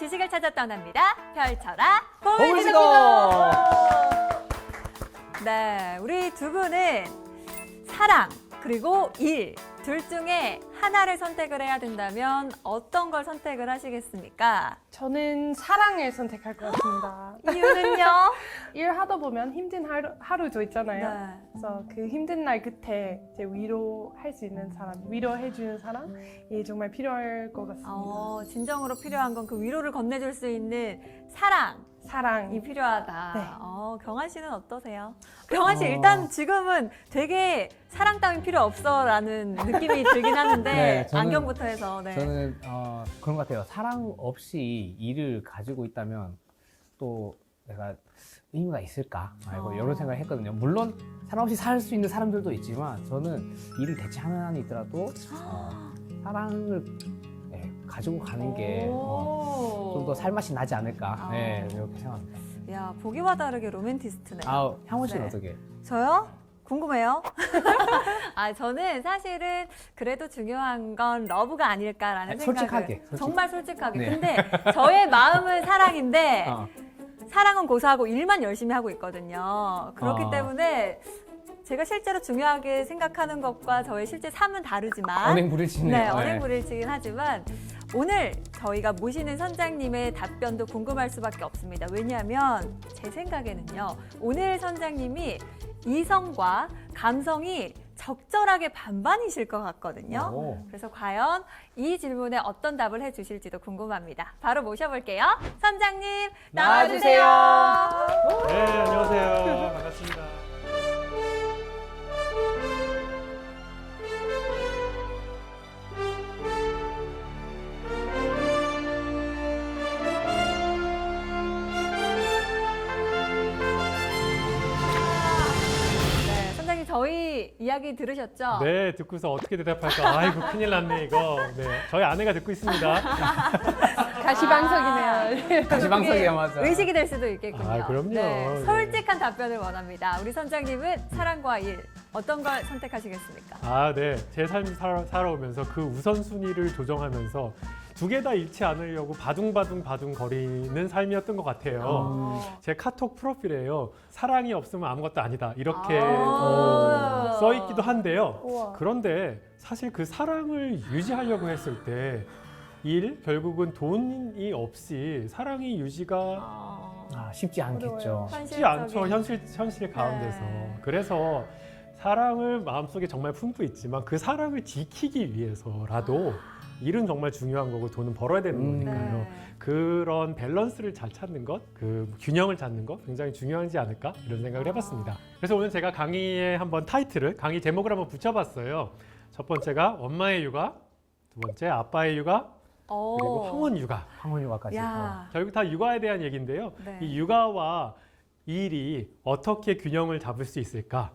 지식을 찾아 떠납니다. 펼쳐라 보물지도! 네, 우리 두 분은 사랑 그리고 일 둘 중에 하나를 선택을 해야 된다면 어떤 걸 선택을 하시겠습니까? 저는 사랑을 선택할 것 같습니다. 이유는요? 일하다 보면 힘든 하루도 있잖아요. 네. 그래서 그 힘든 날 끝에 이제 위로할 수 있는 사람, 위로해주는 사람이 정말 필요할 것 같습니다. 진정으로 필요한 건 그 위로를 건네줄 수 있는 사랑이 사랑. 필요하다. 네. 경환 씨는 어떠세요? 경환 씨 일단 지금은 되게 사랑 따윈 필요 없어라는 느낌이 들긴 하는데 네, 저는- 안경부터 해서 네. 저는 그런 것 같아요. 사랑 없이 일을 가지고 있다면 또 내가 의미가 있을까? 이런 생각을 했거든요. 물론 사랑 없이 살 수 있는 사람들도 있지만 저는 일을 대체하는 한이 있더라도 사랑을 가지고 가는 게 좀 더 살맛이 나지 않을까? 네, 이렇게 생각합니다. 야, 보기와 다르게 로맨티스트네요. 향원 씨는 네. 어떻게? 저요? 궁금해요. 저는 사실은 그래도 중요한 건 러브가 아닐까라는 생각을 솔직하게. 정말 솔직하게. 네. 근데 저의 마음은 사랑인데 어. 사랑은 고사하고 일만 열심히 하고 있거든요. 그렇기 때문에 제가 실제로 중요하게 생각하는 것과 저의 실제 삶은 다르지만 언행불일치네요. 네, 언행불일치긴 하지만 오늘 저희가 모시는 선장님의 답변도 궁금할 수밖에 없습니다. 왜냐하면 제 생각에는요. 오늘 선장님이 이성과 감성이 적절하게 반반이실 것 같거든요. 오. 그래서 과연 이 질문에 어떤 답을 해주실지도 궁금합니다. 바로 모셔볼게요. 선장님 나와주세요. 네, 안녕하세요. 반갑습니다. 네, 선장님 저희 이야기 들으셨죠? 네, 듣고서 어떻게 대답할까? 아이고, 큰일 났네, 이거. 네, 저희 아내가 듣고 있습니다. 가시방석이네요. 다시 방송이야, 맞아. 의식이 될 수도 있겠군요. 아, 그럼요. 네. 솔직한 답변을 원합니다. 우리 선장님은 사랑과 일 어떤 걸 선택하시겠습니까? 네. 제 삶 살아오면서 그 우선순위를 조정하면서 두 개 다 잃지 않으려고 바둥바둥 거리는 삶이었던 것 같아요. 제 카톡 프로필에요. 사랑이 없으면 아무것도 아니다. 이렇게 써 있기도 한데요. 우와. 그런데 사실 그 사랑을 유지하려고 했을 때 결국은 돈이 없이 사랑이 유지가 쉽지 않겠죠. 쉽지 않죠. 현실 가운데서. 네. 그래서 사랑을 마음속에 정말 품고 있지만 그 사랑을 지키기 위해서라도 일은 정말 중요한 거고 돈은 벌어야 되는 거니까요. 네. 그런 밸런스를 잘 찾는 것, 그 균형을 찾는 것 굉장히 중요하지 않을까 이런 생각을 해봤습니다. 그래서 오늘 제가 강의에 한번 강의 제목을 한번 붙여봤어요. 첫 번째가 엄마의 육아, 두 번째 아빠의 육아, 그리고 황혼 육아. 황혼 육아까지. 야, 결국 다 육아에 대한 얘기인데요. 네. 이 육아와 일이 어떻게 균형을 잡을 수 있을까?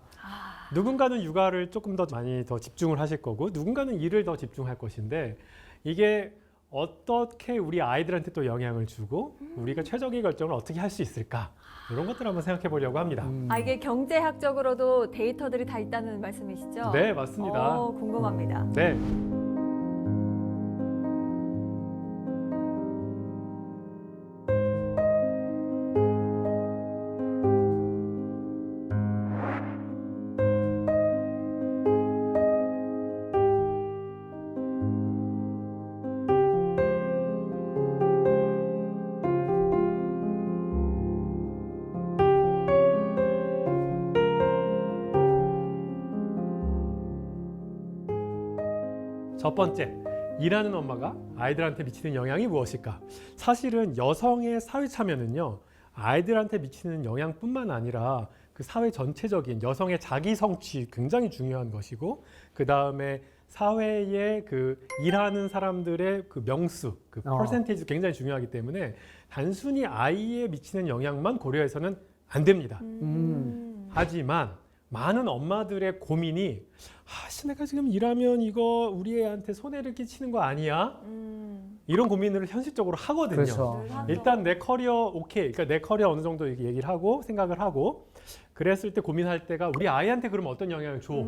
누군가는 육아를 조금 더 많이 더 집중을 하실 거고 누군가는 일을 더 집중할 것인데 이게 어떻게 우리 아이들한테 또 영향을 주고 우리가 최적의 결정을 어떻게 할 수 있을까? 이런 것들을 한번 생각해 보려고 합니다. 이게 경제학적으로도 데이터들이 다 있다는 말씀이시죠? 네, 맞습니다. 궁금합니다. 네. 첫 번째, 일하는 엄마가 아이들한테 미치는 영향이 무엇일까? 사실은 여성의 사회 참여는요, 아이들한테 미치는 영향뿐만 아니라 그 사회 전체적인 여성의 자기 성취 굉장히 중요한 것이고, 그 다음에 사회의 그 일하는 사람들의 그 명수, 그 퍼센테이지 굉장히 중요하기 때문에 단순히 아이에 미치는 영향만 고려해서는 안 됩니다. 하지만 많은 엄마들의 고민이 내가 지금 일하면 이거 우리 애한테 손해를 끼치는 거 아니야? 이런 고민을 현실적으로 하거든요. 그렇죠. 일단 내 커리어 오케이, 그러니까 내 커리어 어느 정도 얘기를 하고 생각을 하고 그랬을 때 고민할 때가 우리 아이한테 그러면 어떤 영향을 줘?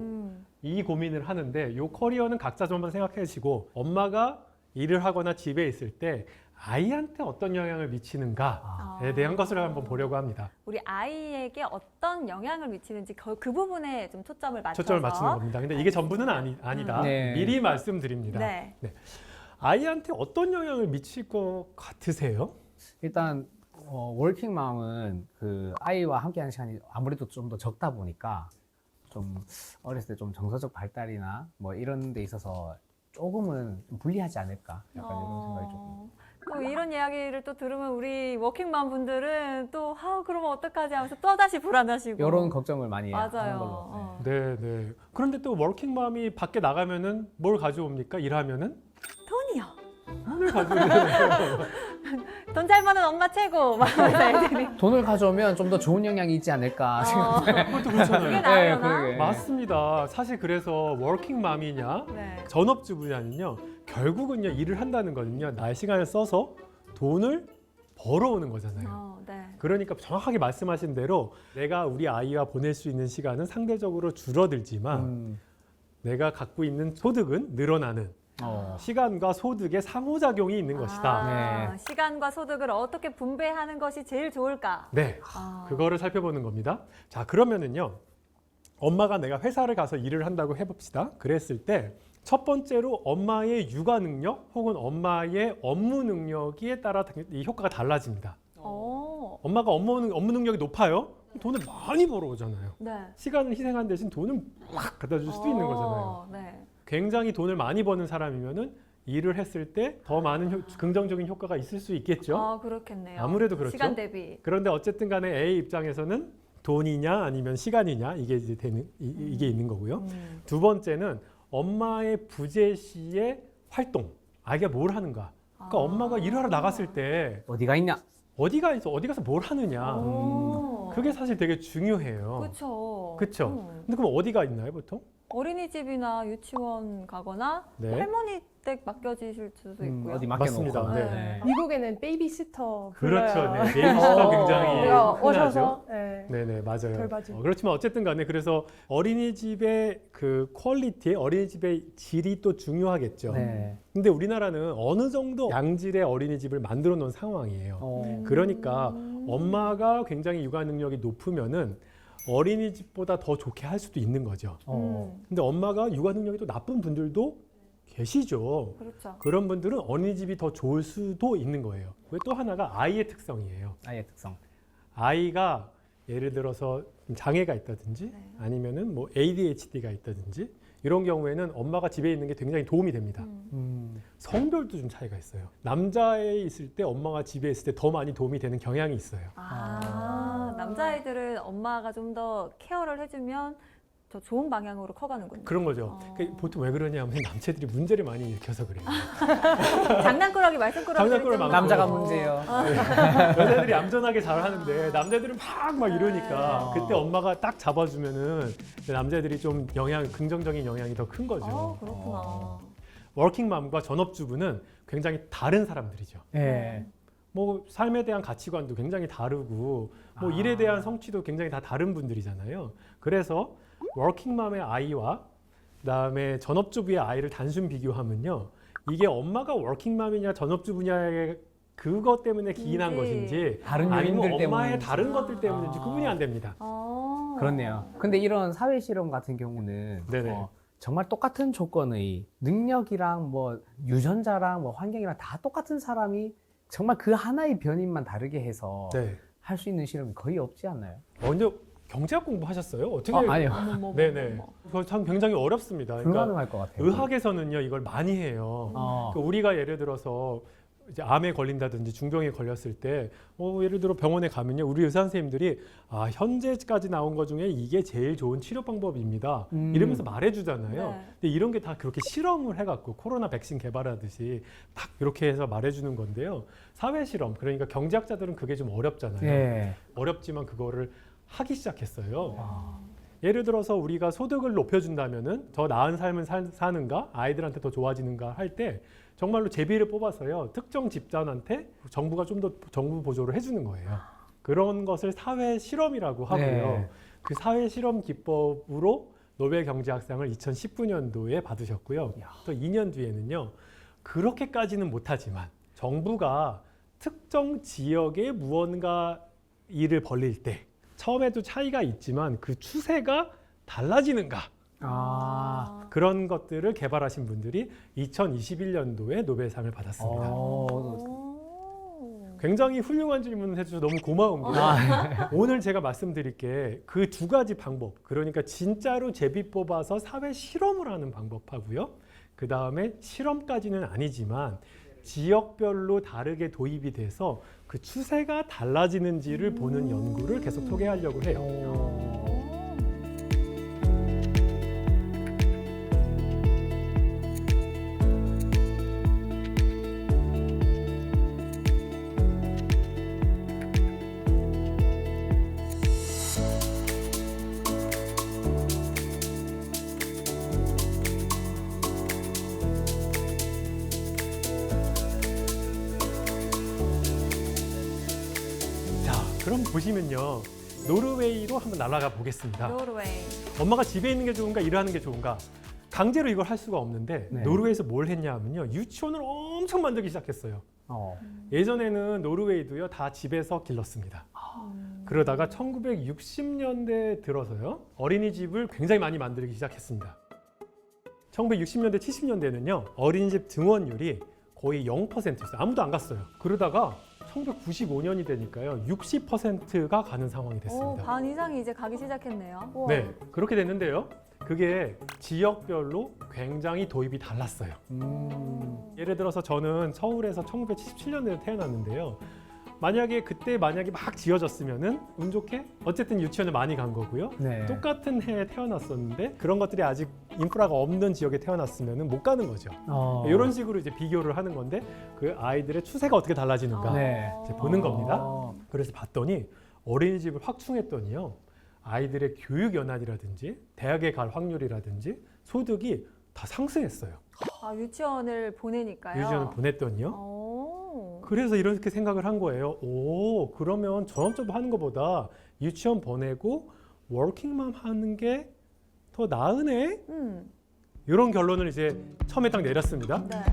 이 고민을 하는데 이 커리어는 각자 좀 한번 생각해 주시고 엄마가 일을 하거나 집에 있을 때 아이한테 어떤 영향을 미치는가에 대한 것을 한번 보려고 합니다. 우리 아이에게 어떤 영향을 미치는지 그 부분에 좀 초점을 맞춰서 초점을 맞추는 겁니다. 근데 이게 전부는 아니다. 네. 미리 말씀드립니다. 네. 아이한테 어떤 영향을 미칠 것 같으세요? 일단 월킹맘은 그 아이와 함께하는 시간이 아무래도 좀 더 적다 보니까 좀 어렸을 때 좀 정서적 발달이나 뭐 이런 데 있어서 조금은 좀 불리하지 않을까 약간 이런 생각이 조금. 또 이런 이야기를 또 들으면 우리 워킹맘 분들은 또 그러면 어떡하지 하면서 또 다시 불안하시고 이런 걱정을 많이 하는 맞아요. 걸로. 네. 그런데 또 워킹맘이 밖에 나가면은 뭘 가져옵니까? 일하면은? 돈이요. 돈을 가져오잖아요. 돈 잘 버는 엄마 최고 막 이러면서 애들이 돈을 가져오면 좀 더 좋은 영향이 있지 않을까 생각. 그것도 그게 그렇잖아요. 나으려나? 그러게. 맞습니다. 사실 그래서 워킹맘이냐 네. 전업주부냐는요. 결국은요 일을 한다는 거는요 나의 시간을 써서 돈을 벌어오는 거잖아요. 네. 그러니까 정확하게 말씀하신 대로 내가 우리 아이와 보낼 수 있는 시간은 상대적으로 줄어들지만 내가 갖고 있는 소득은 늘어나는 시간과 소득의 상호작용이 있는 것이다. 네. 시간과 소득을 어떻게 분배하는 것이 제일 좋을까? 네, 그거를 살펴보는 겁니다. 자, 그러면은요, 엄마가 내가 회사를 가서 일을 한다고 해봅시다. 그랬을 때 첫 번째로 엄마의 육아 능력 혹은 엄마의 업무 능력에 따라 이 효과가 달라집니다. 엄마가 업무 능력이 높아요? 돈을 많이 벌어오잖아요. 네. 시간을 희생한 대신 돈을 막 갖다 줄 수도 있는 거잖아요. 네. 굉장히 돈을 많이 버는 사람이면은 일을 했을 때 더 많은 긍정적인 효과가 있을 수 있겠죠. 그렇겠네요. 아무래도 그렇죠. 시간 대비. 그런데 어쨌든 간에 A 입장에서는 돈이냐 아니면 시간이냐 이게 이제 이게 있는 거고요. 두 번째는 엄마의 부재 시의 활동. 아이가 뭘 하는가. 그러니까 엄마가 일을 하러 나갔을 때 어디가 있냐? 어디 가서 뭘 하느냐. 그게 사실 되게 중요해요. 그렇죠. 그렇죠. 근데 그럼 어디가 있나요, 보통? 어린이집이나 유치원 가거나 네. 할머니 댁 맡겨지실 수도 있고요. 어디 맞습니다. 맡겨놓고. 네. 미국에는 베이비시터 그렇죠. 불러요. 네. 베이비시터 굉장히 내가 흔하죠. 오셔서 네. 네네 맞아요. 돌봐주고. 그렇지만 어쨌든 간에 그래서 어린이집의 그 퀄리티, 어린이집의 질이 또 중요하겠죠. 네. 근데 우리나라는 어느 정도 양질의 어린이집을 만들어 놓은 상황이에요. 그러니까 엄마가 굉장히 육아 능력이 높으면은 어린이집보다 더 좋게 할 수도 있는 거죠. 근데 엄마가 육아 능력이 또 나쁜 분들도 계시죠. 그렇죠. 그런 분들은 어린이집이 더 좋을 수도 있는 거예요. 왜 또 하나가 아이의 특성이에요. 아이의 특성. 아이가 예를 들어서 장애가 있다든지 아니면은 뭐 ADHD가 있다든지 이런 경우에는 엄마가 집에 있는 게 굉장히 도움이 됩니다. 성별도 좀 차이가 있어요. 남자애 있을 때 엄마가 집에 있을 때 더 많이 도움이 되는 경향이 있어요. 남자아이들은 엄마가 좀 더 케어를 해주면 더 좋은 방향으로 커가는군요. 그런 거죠. 그러니까 보통 왜 그러냐 하면 남자들이 문제를 많이 일으켜서 그래요. 장난꾸러기 말씀꾸러기 장난꾸러기 많고. 남자가 문제예요. 여자들이 얌전하게 잘 하는데 남자들은 막 이러니까 그때 엄마가 딱 잡아주면은 남자들이 좀 긍정적인 영향이 더 큰 거죠. 그렇구나. 워킹맘과 전업주부는 굉장히 다른 사람들이죠. 네. 뭐 삶에 대한 가치관도 굉장히 다르고 뭐 일에 대한 성취도 굉장히 다 다른 분들이잖아요. 그래서 워킹맘의 아이와 그다음에 전업주부의 아이를 단순 비교하면요. 이게 엄마가 워킹맘이냐 전업주부냐의 그것 때문에 기인한 것인지 다른 아니면 요인들 엄마의 때문인지. 다른 것들 때문인지 구분이 안 됩니다. 그렇네요. 근데 이런 사회 실험 같은 경우는 네네. 정말 똑같은 조건의 능력이랑 뭐 유전자랑 뭐 환경이랑 다 똑같은 사람이 정말 그 하나의 변인만 다르게 해서 네. 할 수 있는 실험이 거의 없지 않나요? 먼저 경제학 공부하셨어요? 어떻게? 아니요. 네네. 그거 참 굉장히 어렵습니다. 그러니까 불가능할 것 같아요. 의학에서는요 이걸 많이 해요. 그러니까 우리가 예를 들어서 이제 암에 걸린다든지 중병에 걸렸을 때 예를 들어 병원에 가면요 우리 의사 선생님들이 현재까지 나온 것 중에 이게 제일 좋은 치료 방법입니다 이러면서 말해주잖아요. 네. 근데 이런 게 다 그렇게 실험을 해갖고 코로나 백신 개발하듯이 딱 이렇게 해서 말해주는 건데요. 사회 실험 그러니까 경제학자들은 그게 좀 어렵잖아요. 네. 어렵지만 그거를 하기 시작했어요. 예를 들어서 우리가 소득을 높여준다면은 더 나은 삶을 사는가 아이들한테 더 좋아지는가 할 때 정말로 제비를 뽑아서요 특정 집단한테 정부가 좀 더 정부 보조를 해주는 거예요. 그런 것을 사회 실험이라고 하고요. 네. 그 사회 실험 기법으로 노벨 경제학상을 2019년도에 받으셨고요. 또 2년 뒤에는요 그렇게까지는 못하지만 정부가 특정 지역에 무언가 일을 벌릴 때 처음에도 차이가 있지만 그 추세가 달라지는가 그런 것들을 개발하신 분들이 2021년도에 노벨상을 받았습니다. 굉장히 훌륭한 질문을 해주셔서 너무 고마웁니다. 오늘 제가 말씀드릴 게 그 두 가지 방법, 그러니까 진짜로 제비 뽑아서 사회 실험을 하는 방법하고요. 그 다음에 실험까지는 아니지만 지역별로 다르게 도입이 돼서 그 추세가 달라지는지를 보는 연구를 계속 소개하려고 해요. 그럼 보시면요, 노르웨이로 한번 날아가 보겠습니다. 노르웨이. 엄마가 집에 있는 게 좋은가 일하는 게 좋은가, 강제로 이걸 할 수가 없는데 네. 노르웨이에서 뭘 했냐 하면요, 유치원을 엄청 만들기 시작했어요. 예전에는 노르웨이도요 다 집에서 길렀습니다. 그러다가 1960년대 들어서요 어린이집을 굉장히 많이 만들기 시작했습니다. 1960년대 70년대는요 어린이집 등원율이 거의 0%였어요. 아무도 안 갔어요. 그러다가 1995년이 되니까요 60%가 가는 상황이 됐습니다. 반 이상이 이제 가기 시작했네요. 네, 그렇게 됐는데요. 그게 지역별로 굉장히 도입이 달랐어요. 예를 들어서 저는 서울에서 1977년에 태어났는데요. 그때 만약에 막 지어졌으면은 운 좋게 어쨌든 유치원을 많이 간 거고요. 네. 똑같은 해에 태어났었는데 그런 것들이 아직 인프라가 없는 지역에 태어났으면은 못 가는 거죠. 이런 식으로 이제 비교를 하는 건데 그 아이들의 추세가 어떻게 달라지는가 네. 이제 보는 겁니다. 그래서 봤더니 어린이집을 확충했더니요. 아이들의 교육 연한이라든지 대학에 갈 확률이라든지 소득이 다 상승했어요. 유치원을 보내니까요. 유치원을 보냈더니요. 그래서 이렇게 생각을 한 거예요. 그러면 전업주부 하는 것보다 유치원 보내고 워킹맘 하는 게 더 나으네? 이런 결론을 이제 처음에 딱 내렸습니다. 네.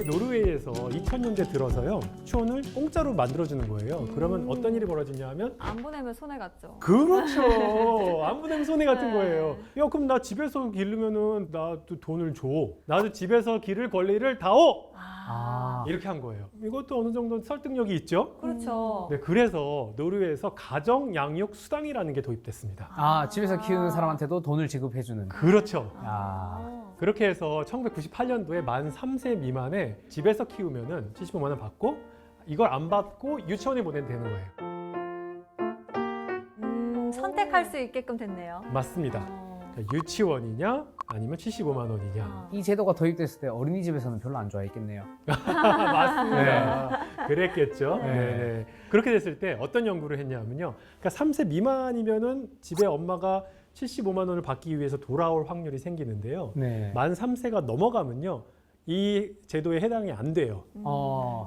노르웨이에서 2000년대 들어서요 유치원을 공짜로 만들어주는 거예요. 그러면 어떤 일이 벌어지냐 하면 안 보내면 손해 같죠. 그렇죠. 안 보내면 손해 같은 네. 거예요. 야, 그럼 나 집에서 기르면은 나도 돈을 줘. 나도 집에서 기를 권리를 다오. 이렇게 한 거예요. 이것도 어느 정도 설득력이 있죠. 그렇죠. 네, 그래서 노르웨이에서 가정 양육 수당이라는 게 도입됐습니다. 집에서 키우는 사람한테도 돈을 지급해주는. 그렇죠. 아. 그렇게 해서 1998년도에 만 3세 미만에 집에서 키우면은 75만 원 받고 이걸 안 받고 유치원에 보내면 되는 거예요. 선택할 수 있게끔 됐네요. 맞습니다. 그러니까 유치원이냐 아니면 75만 원이냐. 이 제도가 도입됐을 때 어린이집에서는 별로 안 좋아했겠네요. 맞습니다. 그랬겠죠. 네. 네. 그렇게 됐을 때 어떤 연구를 했냐면요. 그러니까 3세 미만이면은 집에 엄마가 75만 원을 받기 위해서 돌아올 확률이 생기는데요. 네. 만 3세가 넘어가면요. 이 제도에 해당이 안 돼요.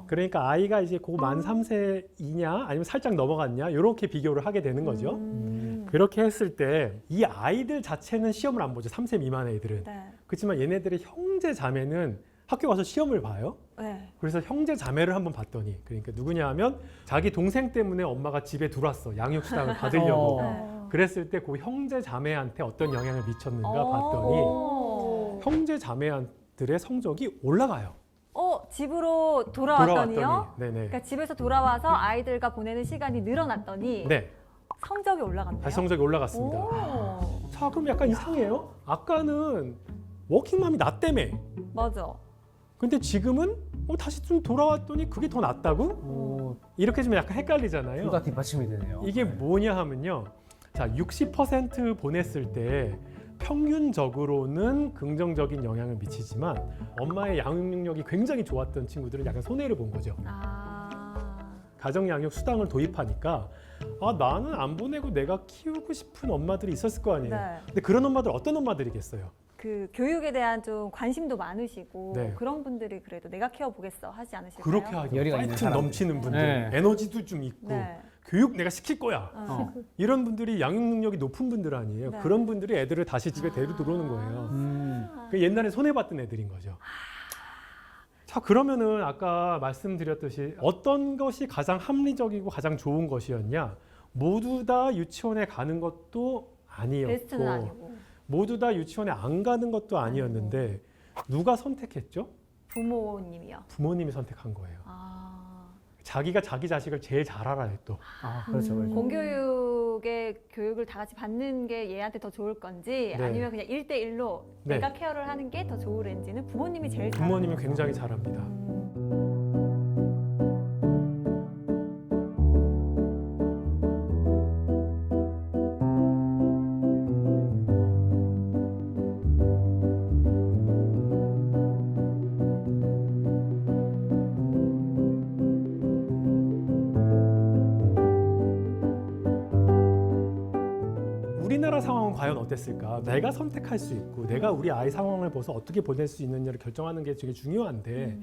그러니까 아이가 이제 그 만 3세이냐 아니면 살짝 넘어갔냐 이렇게 비교를 하게 되는 거죠. 그렇게 했을 때 이 아이들 자체는 시험을 안 보죠. 3세 미만 애들은. 네. 그렇지만 얘네들의 형제 자매는 학교 가서 시험을 봐요. 네. 그래서 형제 자매를 한번 봤더니 그러니까 누구냐 하면 자기 동생 때문에 엄마가 집에 들어왔어. 양육수당을 받으려고. 그랬을 때 그 형제 자매한테 어떤 영향을 미쳤는가 봤더니 형제 자매들의 성적이 올라가요. 집으로 돌아왔더니요? 네네. 그러니까 집에서 돌아와서 아이들과 보내는 시간이 늘어났더니 네. 성적이 올라갔네요. 다시 성적이 올라갔습니다. 자, 그럼 약간 이상해요. 아까는 워킹맘이 낫다며. 맞아. 근데 지금은 다시 좀 돌아왔더니 그게 더 낫다고? 이렇게 좀 약간 헷갈리잖아요. 둘 다 뒷받침이 되네요. 이게 뭐냐 하면요. 자, 60% 보냈을 때 평균적으로는 긍정적인 영향을 미치지만 엄마의 양육 능력이 굉장히 좋았던 친구들은 약간 손해를 본 거죠. 가정 양육 수당을 도입하니까 나는 안 보내고 내가 키우고 싶은 엄마들이 있었을 거 아니에요. 네. 근데 그런 엄마들 어떤 엄마들이겠어요? 그 교육에 대한 좀 관심도 많으시고 네. 그런 분들이 그래도 내가 키워보겠어 하지 않으실까요? 그렇게 하죠. 열의가 있는 파이팅 사람들. 넘치는 분들, 네. 에너지도 좀 있고 네. 교육 내가 시킬 거야. 어. 이런 분들이 양육 능력이 높은 분들 아니에요. 네. 그런 분들이 애들을 다시 집에 데리고 들어오는 거예요. 그 옛날에 손해봤던 애들인 거죠. 자, 그러면은 아까 말씀드렸듯이 어떤 것이 가장 합리적이고 가장 좋은 것이었냐? 모두 다 유치원에 가는 것도 베스트는 아니었고 아니고 모두 다 유치원에 안 가는 것도 아니었는데 누가 선택했죠? 부모님이요. 부모님이 선택한 거예요. 아, 자기가 자기 자식을 제일 잘 알아요 또. 아, 그렇죠, 그렇죠. 공교육의 교육을 다 같이 받는 게 얘한테 더 좋을 건지 네. 아니면 그냥 1대1로 네. 내가 케어를 하는 게 더 좋을는지는 부모님이 제일 잘 부모님이 굉장히 잘합니다. 우리나라 상황은 과연 어땠을까? 내가 선택할 수 있고 내가 우리 아이 상황을 봐서 어떻게 보낼 수 있느냐를 결정하는 게 되게 중요한데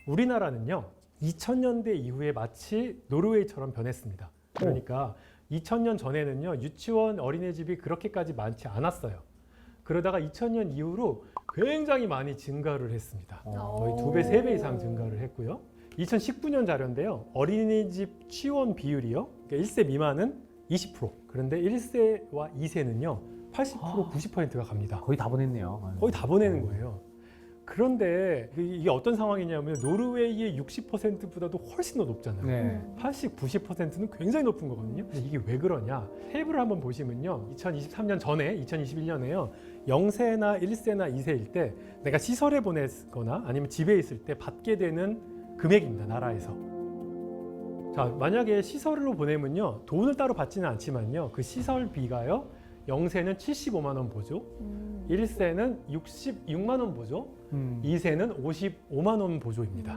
우리나라는요 2000년대 이후에 마치 노르웨이처럼 변했습니다. 그러니까 2000년 전에는요 유치원 어린이집이 그렇게까지 많지 않았어요. 그러다가 2000년 이후로 굉장히 많이 증가를 했습니다. 거의 2배, 3배 이상 증가를 했고요. 2019년 자료인데요. 어린이집 취원 비율이요. 그러니까 1세 미만은 20%. 그런데 1세와 2세는요. 80%, 90%가 갑니다. 거의 다 보냈네요. 거의 다 보내는 거예요. 그런데 이게 어떤 상황이냐면 노르웨이의 60%보다도 훨씬 더 높잖아요. 네. 80, 90%는 굉장히 높은 거거든요. 근데 이게 왜 그러냐? 테이블을 한번 보시면요. 2023년 전에 2021년에요. 0세나 1세나 2세일 때 내가 시설에 보냈거나 아니면 집에 있을 때 받게 되는 금액입니다. 나라에서. 자, 만약에 시설로 보내면요. 돈을 따로 받지는 않지만요. 그 시설비가요. 0세는 75만 원 보조, 1세는 66만 원 보조, 2세는 55만 원 보조입니다.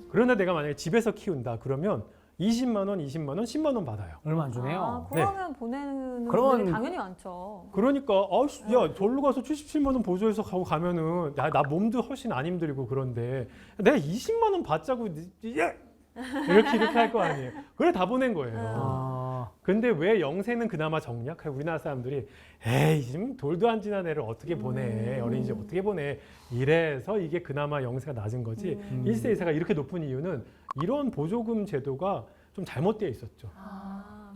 그런데 내가 만약에 집에서 키운다 그러면 20만 원, 20만 원, 10만 원 받아요. 얼마 안 주네요. 아, 그러면 보내는 그러면- 분들이 당연히 많죠. 그러니까 야 절로 가서 77만 원 보조해서 가면은 나 몸도 훨씬 안 힘들고 그런데 내가 20만 원 받자고 이렇게 할 거 아니에요. 그래 다 보낸 거예요. 아, 근데 왜 0세는 그나마 적냐? 우리나라 사람들이 에이 지금 돌도 안 지난 애를 어떻게 보내 어린이집 어떻게 보내 이래서 이게 그나마 0세가 낮은 거지 1세 2세가 이렇게 높은 이유는 이런 보조금 제도가 좀 잘못되어 있었죠.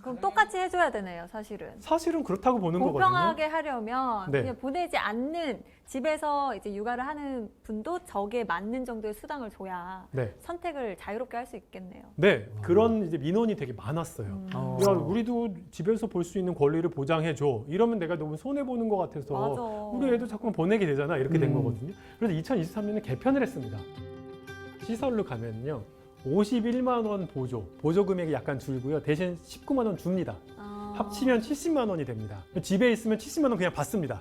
그럼 똑같이 해줘야 되네요, 사실은. 사실은 그렇다고 보는 거거든요. 공평하게 하려면 네. 그냥 보내지 않는 집에서 이제 육아를 하는 분도 저게 맞는 정도의 수당을 줘야 네, 선택을 자유롭게 할 수 있겠네요. 네 그런 이제 민원이 되게 많았어요. 어. 야, 우리도 집에서 볼 수 있는 권리를 보장해줘. 이러면 내가 너무 손해보는 것 같아서 맞아. 우리 애도 자꾸 보내게 되잖아. 이렇게 된 음. 거거든요. 그래서 2023년에 개편을 했습니다. 시설로 가면요. 51만 원 보조 금액이 약간 줄고요. 대신 19만 원 줍니다. 합치면 70만 원이 됩니다. 집에 있으면 70만 원 그냥 받습니다.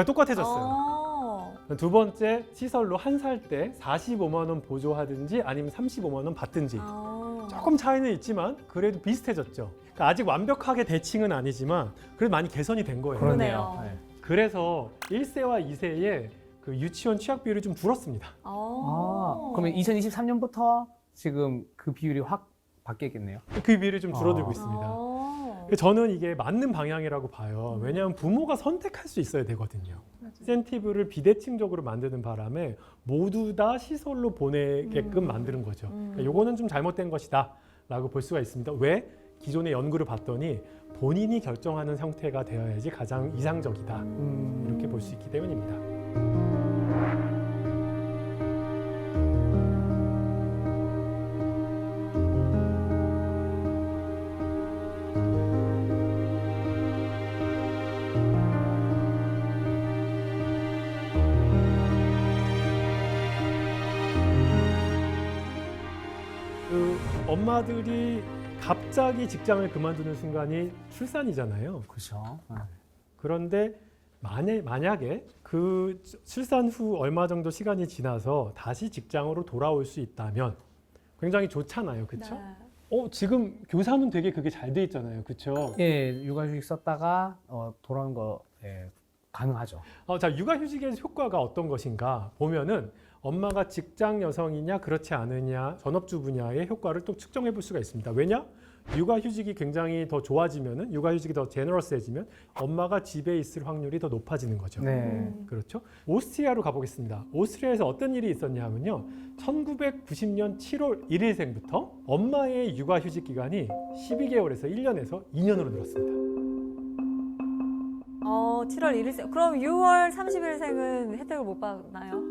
똑같아졌어요. 두 번째 시설로 한 살 때 45만 원 보조하든지 아니면 35만 원 받든지 조금 차이는 있지만 그래도 비슷해졌죠. 그러니까 아직 완벽하게 대칭은 아니지만 그래도 많이 개선이 된 거예요. 그러네요. 그러네요. 네. 그래서 1세와 2세의 그 유치원 취약 비율이 좀 줄었습니다. 아, 그러면 2023년부터 지금 그 비율이 확 바뀌었겠네요. 그 비율이 좀 줄어들고 있습니다. 아. 저는 이게 맞는 방향이라고 봐요. 왜냐하면 부모가 선택할 수 있어야 되거든요. 인센티브를 비대칭적으로 만드는 바람에 모두 다 시설로 보내게끔 만드는 거죠. 그러니까 요거는 좀 잘못된 것이다 라고 볼 수가 있습니다. 왜? 기존의 연구를 봤더니 본인이 결정하는 형태가 되어야지 가장 이상적이다. 이렇게 볼 수 있기 때문입니다. 엄마들이 갑자기 직장을 그만두는 순간이 출산이잖아요. 그렇죠. 그런데 만약에 그 출산 후 얼마 정도 시간이 지나서 다시 직장으로 돌아올 수 있다면 굉장히 좋잖아요. 그렇죠? 네. 지금 교사는 되게 그게 잘 돼 있잖아요. 그렇죠? 예, 육아휴직 썼다가 돌아온 거 가능하죠. 자, 육아휴직의 효과가 어떤 것인가 보면은 엄마가 직장 여성이냐 그렇지 않으냐 전업주부냐의 효과를 또 측정해 볼 수가 있습니다. 왜냐? 육아휴직이 굉장히 더 좋아지면은 육아휴직이 더 제너러스해지면 엄마가 집에 있을 확률이 더 높아지는 거죠. 네. 그렇죠. 오스트리아로 가보겠습니다. 오스트리아에서 어떤 일이 있었냐 하면요. 1990년 7월 1일생부터 엄마의 육아휴직 기간이 12개월에서 1년에서 2년으로 늘었습니다. 7월 1일생. 그럼 6월 30일생은 혜택을 못 받나요?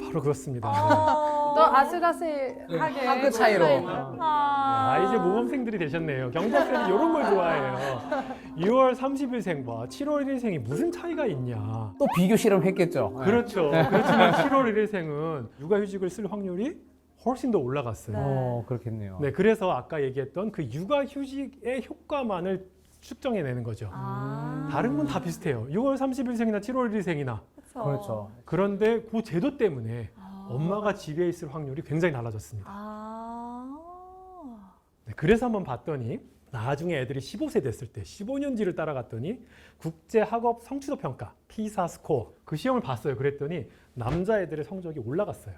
바로 그렇습니다. 또 아슬아슬하게 학교 차이로. 이제 모범생들이 되셨네요. 경제학생이 이런 걸 좋아해요. 6월 30일생과 7월 1일생이 무슨 차이가 있냐. 또 비교 실험했겠죠. 네. 그렇죠. 그렇지만 7월 1일생은 육아휴직을 쓸 확률이 훨씬 더 올라갔어요. 그렇겠네요. 네, 그래서 아까 얘기했던 그 육아휴직의 효과만을 측정해내는 거죠. 다른 건 다 비슷해요. 6월 30일생이나 7월 1일생이나. 그렇죠. 그런데 그 제도 때문에 엄마가 집에 있을 확률이 굉장히 달라졌습니다. 네, 그래서 한번 봤더니 나중에 애들이 15세 됐을 때 15년지를 따라갔더니 국제학업 성취도 평가 피사 스코어 그 시험을 봤어요. 그랬더니 남자애들의 성적이 올라갔어요.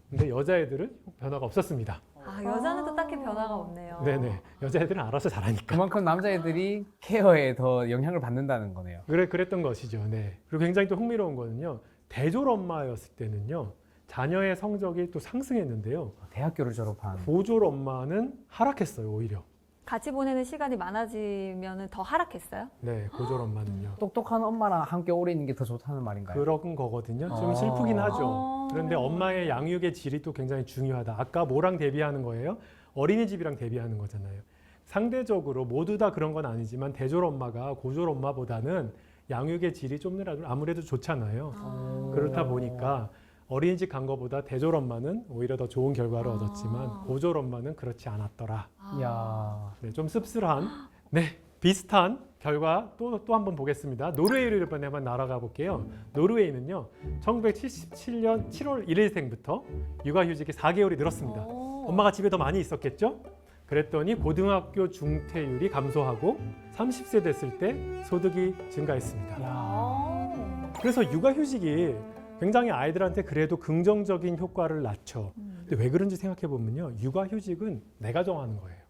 근데 여자애들은 변화가 없었습니다. 여자는 또 딱히 변화가 없네요. 네네. 여자애들은 알아서 잘하니까. 그만큼 남자애들이 케어에 더 영향을 받는다는 거네요. 그랬던 것이죠. 네. 그리고 굉장히 또 흥미로운 거는요. 대졸 엄마였을 때는요. 자녀의 성적이 또 상승했는데요. 대학교를 졸업한. 고졸 엄마는 하락했어요. 오히려. 같이 보내는 시간이 많아지면 더 하락했어요? 네. 고졸 엄마는요. 똑똑한 엄마랑 함께 오래 있는 게 더 좋다는 말인가요? 그런 거거든요. 좀 슬프긴 하죠. 그런데 엄마의 양육의 질이 또 굉장히 중요하다. 아까 뭐랑 대비하는 거예요? 어린이집이랑 대비하는 거잖아요. 상대적으로 모두 다 그런 건 아니지만 대졸 엄마가 고졸 엄마보다는 양육의 질이 좀 아무래도 좋잖아요. 그렇다 보니까 어린이집 간 거보다 대졸 엄마는 오히려 더 좋은 결과를 얻었지만 고졸 엄마는 그렇지 않았더라. 이야. 네, 좀 씁쓸한 비슷한 결과 또 한번 보겠습니다. 노르웨이를 이번에 한번 날아가 볼게요. 노르웨이는요. 1977년 7월 1일생부터 육아휴직이 4개월이 늘었습니다. 엄마가 집에 더 많이 있었겠죠? 그랬더니 고등학교 중퇴율이 감소하고 30세 됐을 때 소득이 증가했습니다. 그래서 육아휴직이 굉장히 아이들한테 그래도 긍정적인 효과를 낳죠. 근데 왜 그런지 생각해 보면요. 육아휴직은 내가 정하는 거예요.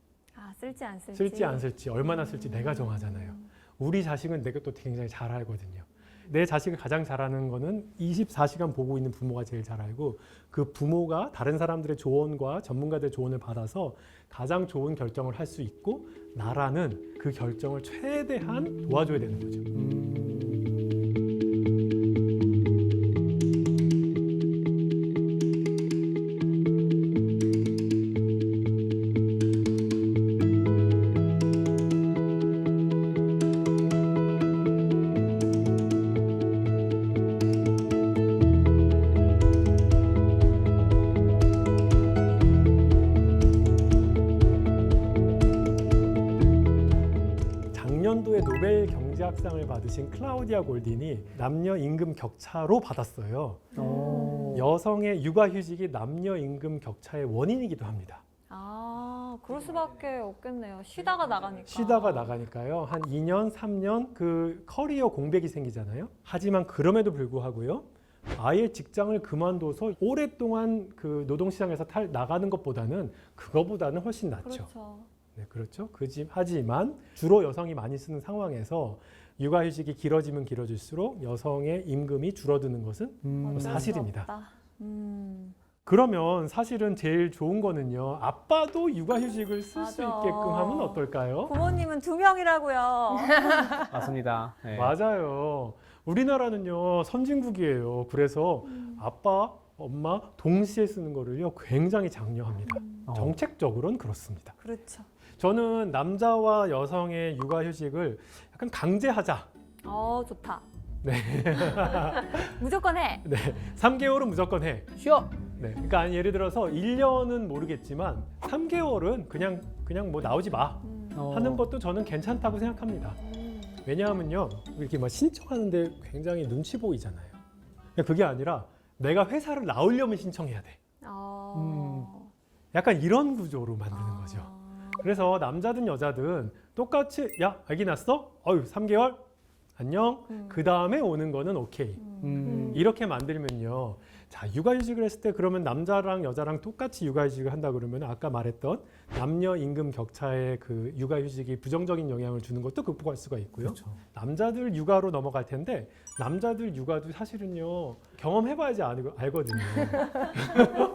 쓸지 안 쓸지. 쓸지 안 쓸지 얼마나 쓸지 내가 정하잖아요. 우리 자식은 내가 또 굉장히 잘 알거든요. 내 자식을 가장 잘 아는 거는 24시간 보고 있는 부모가 제일 잘 알고 그 부모가 다른 사람들의 조언과 전문가들의 조언을 받아서 가장 좋은 결정을 할 수 있고 나라는 그 결정을 최대한 도와줘야 되는 거죠. 작년도에 노벨 경제학상을 받으신 클라우디아 골딘이 남녀 임금 격차로 받았어요. 여성의 육아휴직이 남녀 임금 격차의 원인이기도 합니다. 그럴 수밖에 없겠네요. 쉬다가 나가니까. 쉬다가 나가니까요. 한 2년, 3년 그 커리어 공백이 생기잖아요. 하지만 그럼에도 불구하고요. 아예 직장을 그만둬서 오랫동안 그 노동시장에서 나가는 것보다는 그거보다는 훨씬 낫죠. 그렇죠. 네, 그렇죠. 하지만 주로 여성이 많이 쓰는 상황에서 육아휴직이 길어지면 길어질수록 여성의 임금이 줄어드는 것은 사실입니다. 그러면 사실은 제일 좋은 거는요. 아빠도 육아휴직을 쓸 수 있게끔 하면 어떨까요? 부모님은 2명이라고요. 맞습니다. 네. 맞아요. 우리나라는요 선진국이에요. 그래서 아빠, 엄마 동시에 쓰는 거를요 굉장히 장려합니다. 정책적으로는 그렇습니다. 그렇죠. 저는 남자와 여성의 육아휴직을 약간 강제하자. 좋다. 네. 무조건 해. 네. 3개월은 무조건 해. 쉬어. 네. 그러니까 예를 들어서 1년은 모르겠지만 3개월은 그냥 뭐 나오지 마 하는 것도 저는 괜찮다고 생각합니다. 왜냐하면요. 이렇게 막 신청하는데 굉장히 눈치 보이잖아요. 그게 아니라 내가 회사를 나오려면 신청해야 돼. 약간 이런 구조로 만드는 거죠. 그래서 남자든 여자든 똑같이 야, 아기 낳았어? 3개월? 안녕. 그 다음에 오는 거는 오케이. 이렇게 만들면요. 자, 육아휴직을 했을 때 그러면 남자랑 여자랑 똑같이 육아휴직을 한다 그러면 아까 말했던 남녀 임금 격차의 그 육아휴직이 부정적인 영향을 주는 것도 극복할 수가 있고요. 그렇죠. 남자들 육아로 넘어갈 텐데 남자들 육아도 사실은요 경험해봐야지 알거든요.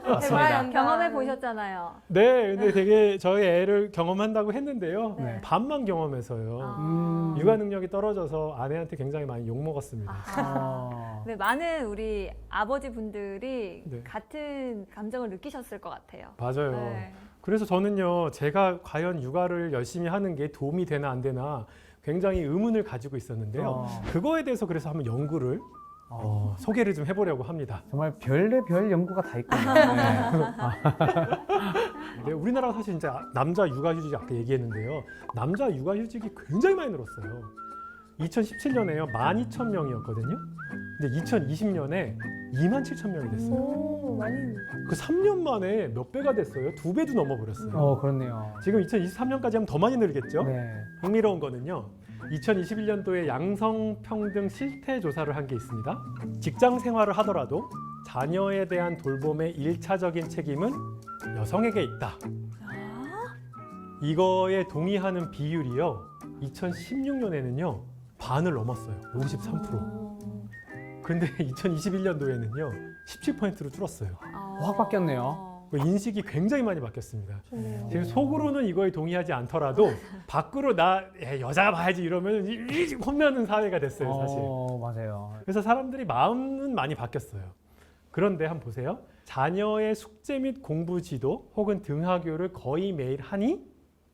맞습니다. 경험해 보셨잖아요. 네, 근데 되게 저희 애를 경험한다고 했는데요. 네. 반만 경험해서요. 아. 육아 능력이 떨어져서 아내한테 굉장히 많이 욕 먹었습니다. 어. 네, 많은 우리 아버지 분들이 네. 같은 감정을 느끼셨을 것 같아요. 맞아요. 네. 그래서 저는요, 제가 과연 육아를 열심히 하는 게 도움이 되나 안 되나 굉장히 의문을 가지고 있었는데요. 그거에 대해서 그래서 한번 연구를 소개를 좀 해보려고 합니다. 정말 별의별 연구가 다 있군요. 네. 네, 우리나라가 사실 진짜 남자 육아휴직 아까 얘기했는데요. 남자 육아휴직이 굉장히 많이 늘었어요. 2017년에요, 12,000명이었거든요. 근데 2020년에 27,000명이 됐어요. 오, 많이. 그 3년 만에 몇 배가 됐어요? 2배도 넘어버렸어요. 그렇네요. 지금 2023년까지 하면 더 많이 늘겠죠? 네. 흥미로운 거는요. 2021년도에 양성평등 실태 조사를 한 게 있습니다. 직장 생활을 하더라도 자녀에 대한 돌봄의 1차적인 책임은 여성에게 있다. 이거에 동의하는 비율이요. 2016년에는요. 반을 넘었어요. 53%. 근데 2021년도에는요. 17%로 줄었어요. 확 바뀌었네요. 그 인식이 굉장히 많이 바뀌었습니다. 좋네요. 지금 속으로는 이거에 동의하지 않더라도 밖으로 나 여자가 봐야지 이러면 혼나는 사회가 됐어요, 사실. 맞아요. 그래서 사람들이 마음은 많이 바뀌었어요. 그런데 한번 보세요. 자녀의 숙제 및 공부 지도 혹은 등하교를 거의 매일 하니?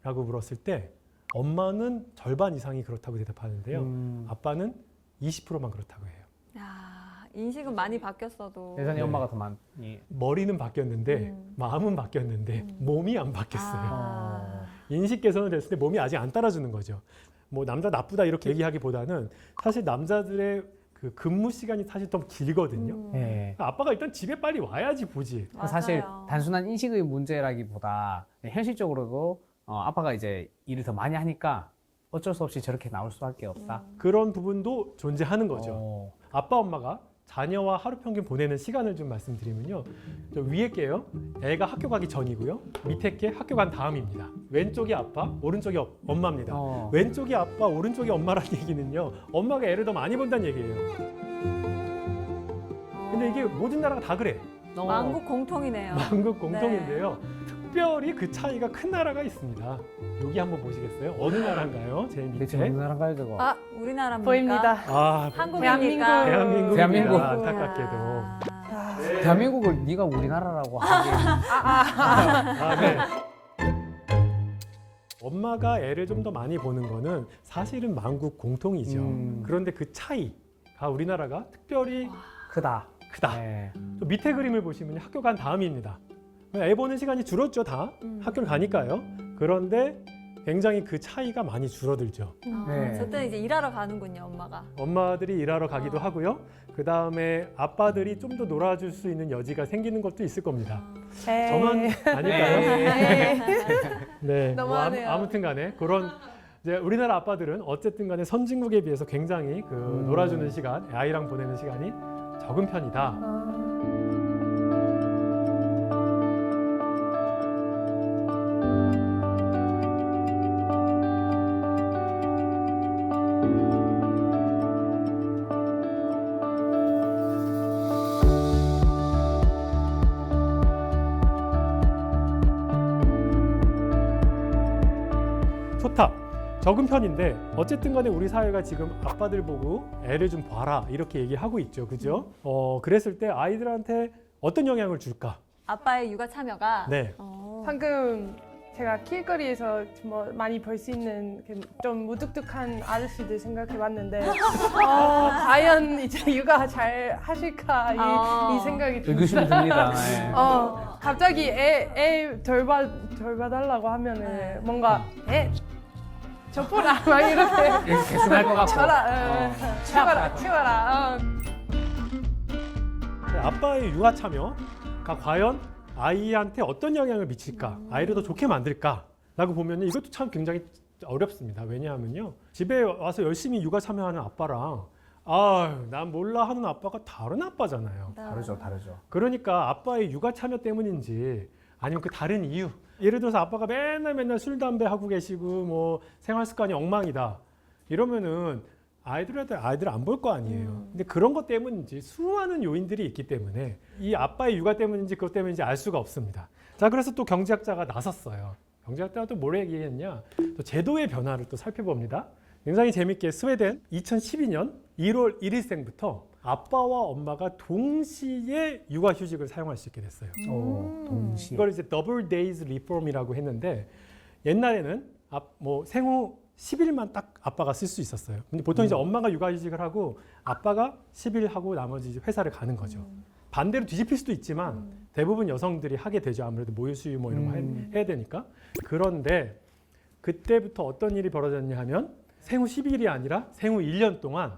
라고 물었을 때 엄마는 절반 이상이 그렇다고 대답하는데요. 아빠는 20%만 그렇다고 해요. 야, 인식은 많이 바뀌었어도 예전에 네. 엄마가 더 많이. 머리는 바뀌었는데 마음은 바뀌었는데 몸이 안 바뀌었어요. 아. 인식 개선은 됐을 때 몸이 아직 안 따라주는 거죠. 뭐 남자 나쁘다 이렇게 얘기하기보다는 사실 남자들의 그 근무 시간이 사실 좀 길거든요. 네. 아빠가 일단 집에 빨리 와야지 보지. 맞아요. 사실 단순한 인식의 문제라기보다 현실적으로도 아빠가 이제 일을 더 많이 하니까 어쩔 수 없이 저렇게 나올 수밖에 없다. 그런 부분도 존재하는 거죠. 어. 아빠 엄마가 자녀와 하루 평균 보내는 시간을 좀 말씀드리면요. 저 위에 게요. 애가 학교 가기 전이고요. 밑에 게 학교 간 다음입니다. 왼쪽이 아빠, 오른쪽이 엄마입니다. 왼쪽이 아빠, 오른쪽이 엄마라는 얘기는요. 엄마가 애를 더 많이 본다는 얘기예요. 근데 이게 모든 나라가 다 그래. 만국 공통이네요. 만국 공통인데요. 특별히 그 차이가 큰 나라가 있습니다. 여기 한번 보시겠어요? 어느 나라인가요? 제일 대체 밑에. 어느 나라인가요, 저거? 아, 우리나라입니까? 보입니다. 아, 한국입니까? 대한민국입니다. 대한민국. 안타깝게도. 아, 대한민국을 네가 우리나라라고 하기. 아, 네. 엄마가 애를 좀 더 많이 보는 거는 사실은 만국 공통이죠. 그런데 그 차이가 우리나라가 특별히 크다. 크다. 네. 또 밑에 그림을 보시면 학교 간 다음입니다. 애 보는 시간이 줄었죠, 다. 학교를 가니까요. 그런데 굉장히 그 차이가 많이 줄어들죠. 네. 저 때는 이제 일하러 가는군요, 엄마가. 엄마들이 일하러 가기도 하고요. 그 다음에 아빠들이 좀 더 놀아줄 수 있는 여지가 생기는 것도 있을 겁니다. 에이. 저만 아닐까요? 에이. 네. 너무하네요. 아무튼 간에 그런 이제 우리나라 아빠들은 어쨌든 간에 선진국에 비해서 굉장히 그 놀아주는 시간, 아이랑 보내는 시간이 적은 편이다. 좋다. 적은 편인데 어쨌든 간에 우리 사회가 지금 아빠들 보고 애를 좀 봐라 이렇게 얘기하고 있죠. 그죠? 그랬을 때 아이들한테 어떤 영향을 줄까? 아빠의 육아 참여가 네. 방금 제가 길거리에서 뭐 많이 볼 수 있는 좀 무뚝뚝한 아저씨들 생각해봤는데 과연 이제 육아 잘 하실까 이 생각이 의구심이 듭니다. 네. 갑자기 애 돌봐달라고 하면은 뭔가 저보라 막 이렇게 개순할 것 같고. 쳐라 치워라 아빠의 육아 참여가 과연 아이한테 어떤 영향을 미칠까? 아이를 더 좋게 만들까? 라고 보면 이것도 참 굉장히 어렵습니다. 왜냐하면요. 집에 와서 열심히 육아 참여하는 아빠랑 난 몰라 하는 아빠가 다른 아빠잖아요. 다르죠, 다르죠. 그러니까 아빠의 육아 참여 때문인지 아니면 그 다른 이유. 예를 들어서 아빠가 맨날 술, 담배 하고 계시고 뭐 생활 습관이 엉망이다. 이러면은 아이들 안 볼 거 아니에요. 근데 그런 것 때문인지 수많은 요인들이 있기 때문에 이 아빠의 육아 때문인지 그것 때문인지 알 수가 없습니다. 자, 그래서 또 경제학자가 나섰어요. 경제학자가 또 뭘 얘기했냐? 또 제도의 변화를 또 살펴봅니다. 굉장히 재밌게 스웨덴 2012년 1월 1일생부터 아빠와 엄마가 동시에 육아휴직을 사용할 수 있게 됐어요. 동시에. 이걸 이제 더블 데이즈 리폼이라고 했는데 옛날에는 생후 10일만 딱 아빠가 쓸 수 있었어요. 근데 보통 이제 엄마가 육아휴직을 하고 아빠가 10일 하고 나머지 이제 회사를 가는 거죠. 반대로 뒤집힐 수도 있지만 대부분 여성들이 하게 되죠. 아무래도 모유 수유 뭐 이런 거 해야 되니까. 그런데 그때부터 어떤 일이 벌어졌냐 하면 생후 10일이 아니라 생후 1년 동안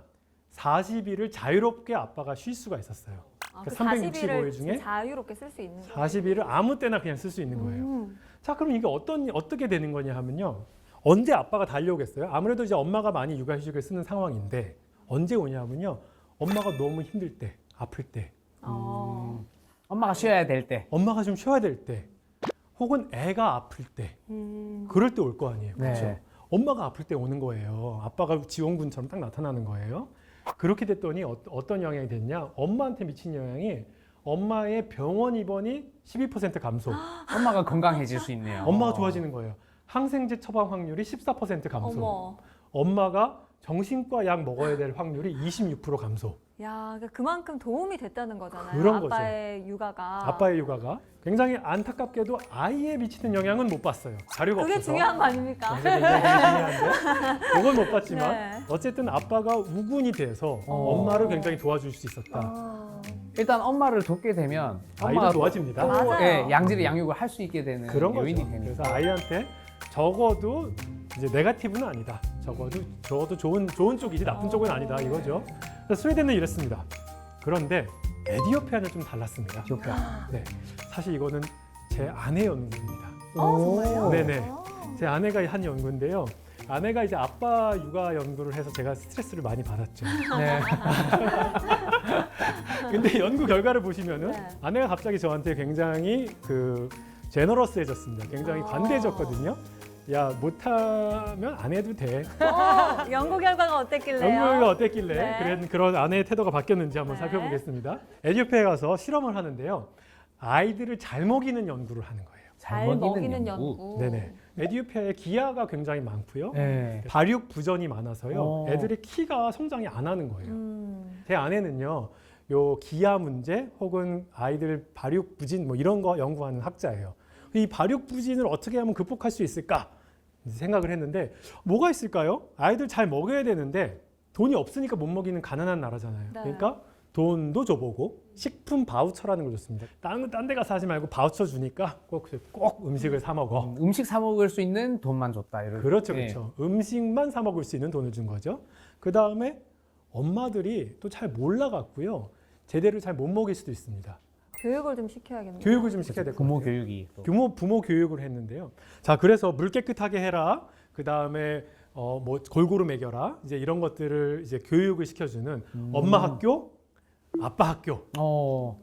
40일을 자유롭게 아빠가 쉴 수가 있었어요. 그 365일 중에 자유롭게 쓸 수 있는 거예요. 40일을 아무 때나 그냥 쓸 수 있는 거예요. 자, 그럼 이게 어떻게 되는 거냐 하면요. 언제 아빠가 달려오겠어요? 아무래도 이제 엄마가 많이 육아휴직을 쓰는 상황인데 언제 오냐면요. 엄마가 너무 힘들 때, 아플 때, 엄마가 쉬어야 될 때. 엄마가 좀 쉬어야 될 때, 혹은 애가 아플 때, 그럴 때 올 거 아니에요. 네. 그렇죠? 엄마가 아플 때 오는 거예요. 아빠가 지원군처럼 딱 나타나는 거예요. 그렇게 됐더니 어떤 영향이 됐냐? 엄마한테 미친 영향이 엄마의 병원 입원이 12% 감소. 엄마가 건강해질 수 있네요. 엄마가 좋아지는 거예요. 항생제 처방 확률이 14% 감소. 어머. 엄마가 정신과 약 먹어야 될 확률이 26% 감소. 야, 그러니까 그만큼 도움이 됐다는 거잖아요. 그런 거죠. 아빠의 육아가. 아빠의 육아가 굉장히 안타깝게도 아이에 미치는 영향은 못 봤어요. 자료가 그게 없어서. 중요한 거 아닙니까? 그게 굉장히 중요한데 그건 못 봤지만 네. 어쨌든 아빠가 우군이 돼서 엄마를 굉장히 도와줄 수 있었다. 일단 엄마를 돕게 되면 아이도 엄마가 좋아집니다. 또, 맞아요. 예, 양질의 양육을 할 수 있게 되는 그런 거죠. 요인이 되니까. 그래서 아이한테 적어도 이제 네거티브는 아니다. 적어도 좋은 쪽이지 나쁜 쪽은 아니다 이거죠. 그래서 스웨덴은 이랬습니다. 그런데 에티오피아는 좀 달랐습니다. 에티오피아. 네, 사실 이거는 제 아내 연구입니다. 정말요? 네네. 제 아내가 한 연구인데요. 아내가 이제 아빠 육아 연구를 해서 제가 스트레스를 많이 받았죠. 네. 근데 연구 결과를 보시면은 네. 아내가 갑자기 저한테 굉장히 제너러스해졌습니다. 굉장히 관대해졌거든요. 야, 못하면 안 해도 돼. 연구 결과가 어땠길래요? 연구가 어땠길래 네. 그런 아내의 태도가 바뀌었는지 한번 네. 살펴보겠습니다. 에티오피아에 가서 실험을 하는데요. 아이들을 잘 먹이는 연구를 하는 거예요. 잘 먹이는 연구. 네네. 에티오피아에 기아가 굉장히 많고요. 네. 발육 부전이 많아서요. 오. 애들의 키가 성장이 안 하는 거예요. 제 아내는요. 요 기아 문제 혹은 아이들 발육 부진 뭐 이런 거 연구하는 학자예요. 이 발육 부진을 어떻게 하면 극복할 수 있을까 생각을 했는데 뭐가 있을까요? 아이들 잘 먹여야 되는데 돈이 없으니까 못 먹이는 가난한 나라잖아요. 네. 그러니까 돈도 줘보고 식품 바우처라는 걸 줬습니다. 딴 데 가서 하지 말고 바우처 주니까 꼭 음식을 사 먹어. 음식 사 먹을 수 있는 돈만 줬다. 이런. 그렇죠, 네. 그렇죠. 음식만 사 먹을 수 있는 돈을 준 거죠. 그 다음에 엄마들이 또 잘 몰라갖고요. 제대로 잘 못 먹일 수도 있습니다. 교육을 좀 시켜야겠네요. 교육을 좀 시켜야 될 것 부모 같아요. 교육이 또. 부모 교육을 했는데요. 자, 그래서 물 깨끗하게 해라. 그 다음에 뭐 골고루 먹여라. 이제 이런 것들을 이제 교육을 시켜주는 엄마 학교, 아빠 학교.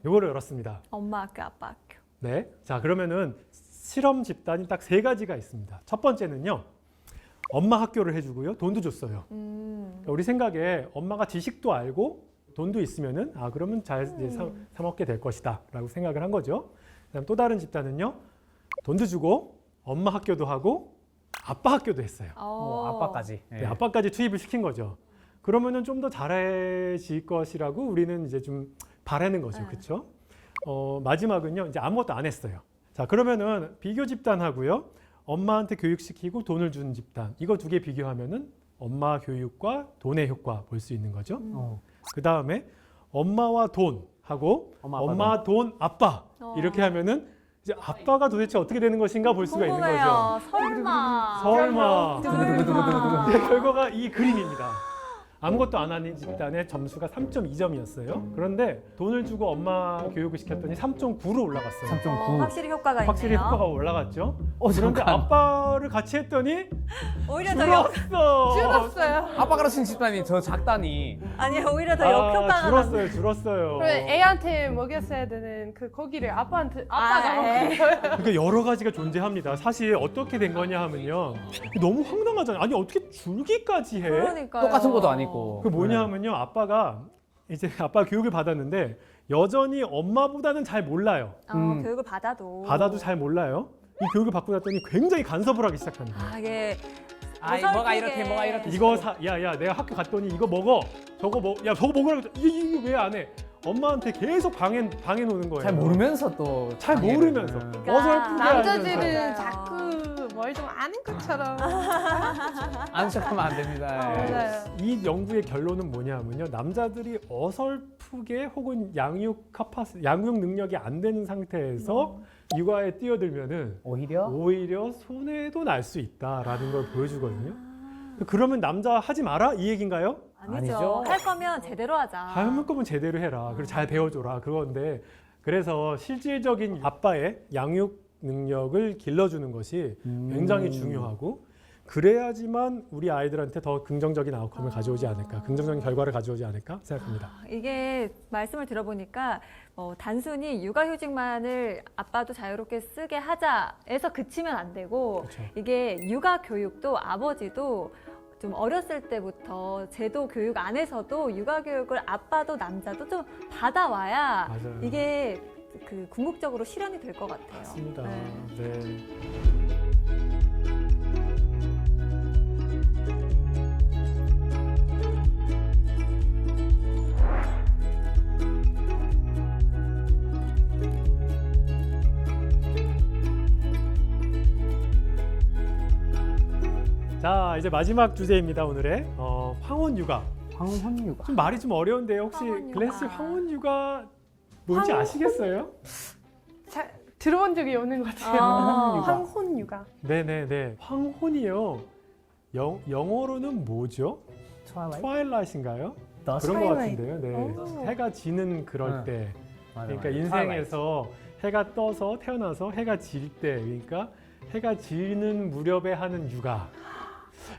요거를 열었습니다. 엄마 학교, 아빠 학교. 네. 자, 그러면은 실험 집단이 딱 3가지가 있습니다. 첫 번째는요. 엄마 학교를 해주고요. 돈도 줬어요. 그러니까 우리 생각에 엄마가 지식도 알고 돈도 있으면은 그러면 잘 이제 사 먹게 될 것이다라고 생각을 한 거죠. 그다음 또 다른 집단은요. 돈도 주고 엄마 학교도 하고 아빠 학교도 했어요. 아빠까지. 네, 아빠까지 투입을 시킨 거죠. 그러면은 좀 더 잘해질 것이라고 우리는 이제 좀 바라는 거죠. 네. 그렇죠? 마지막은요. 이제 아무것도 안 했어요. 자, 그러면은 비교 집단하고요. 엄마한테 교육시키고 돈을 주는 집단. 이거 2개 비교하면은 엄마 교육과 돈의 효과 볼 수 있는 거죠. 그 다음에 엄마와 돈하고 엄마, 돈, 아빠 이렇게 하면은 이제 아빠가 도대체 어떻게 되는 것인가 볼 수가 있는 거죠. 설마. 설마. 네, 결과가 이 그림입니다. 아무것도 안 하는 집단의 점수가 3.2점이었어요. 그런데 돈을 주고 엄마 교육을 시켰더니 3.9로 올라갔어요. 3.9. 확실히 효과가 확실히 있네요. 효과가 올라갔죠. 그런데 잠깐. 아빠를 같이 했더니 오히려 더 역, 줄었어. 줄었어요. 아빠 가르친 집단이 저 작다니. 아니 오히려 더 역효과가 났네. 줄었어요. 그리고 애한테 먹였어야 되는 그 고기를 아빠가 먹은 예. 거예요. 그러니까 여러 가지가 존재합니다. 사실 어떻게 된 거냐 하면요. 너무 황당하잖아요. 아니 어떻게 줄기까지 해? 그러니까요. 똑같은 것도 아니고. 그 뭐냐 하면요. 아빠가 이제 아빠 교육을 받았는데 여전히 엄마보다는 잘 몰라요. 교육을 받아도 잘 몰라요. 이 교육을 받고 났더니 굉장히 간섭을 하기 시작합니다. 이게 아이 어설프게. 뭐가 이렇게 뭐가 이렇게. 이거 야야 내가 학교 갔더니 이거 먹어. 저거 먹으라고. 이거 왜 안 해? 엄마한테 계속 방해 놓는 거예요. 잘 모르면서 또. 잘 방해를. 모르면서. 그러니까 어설프게 남자들은 맞아요. 자꾸 뭘 좀 아는 것처럼. 아는 척하면 안 됩니다. 예. 맞아요. 이 연구의 결론은 뭐냐면요. 남자들이 어설프게 혹은 양육 능력이 안 되는 상태에서 육아에 뛰어들면은 오히려 손해도 날 수 있다라는 걸 보여주거든요. 그러면 남자 하지 마라 이 얘기인가요? 아니죠. 아니죠. 할 거면 제대로 하자. 할 거면 제대로 해라. 그리고 잘 배워줘라. 그건데 그래서 실질적인 아빠의 양육 능력을 길러주는 것이 굉장히 중요하고 그래야지만 우리 아이들한테 더 긍정적인 아웃컴을 가져오지 않을까, 긍정적인 결과를 가져오지 않을까 생각합니다. 이게 말씀을 들어보니까 단순히 육아휴직만을 아빠도 자유롭게 쓰게 하자에서 그치면 안 되고 그렇죠. 이게 육아 교육도 아버지도 좀 어렸을 때부터 제도 교육 안에서도 육아 교육을 아빠도 남자도 좀 받아와야 맞아요. 이게 그 궁극적으로 실현이 될 것 같아요. 맞습니다. 네. 네. 자, 이제 마지막 주제입니다. 오늘의 황혼 육아. 황혼육아. 좀 말이 좀 어려운데요. 혹시 황혼 육아. 글래스 황혼 육아 뭔지 아시겠어요? 잘 들어본 적이 없는 것 같아요. 황혼 육아. 네네네. 황혼이요. 영어로는 뭐죠? 트와일라이트인가요? 그런 것 Twilight. 같은데요. 네. 오. 해가 지는 그럴 네. 때. 맞아, 그러니까 맞아. 인생에서 해가 떠서 태어나서 해가 질 때, 그러니까 해가 지는 무렵에 하는 육아.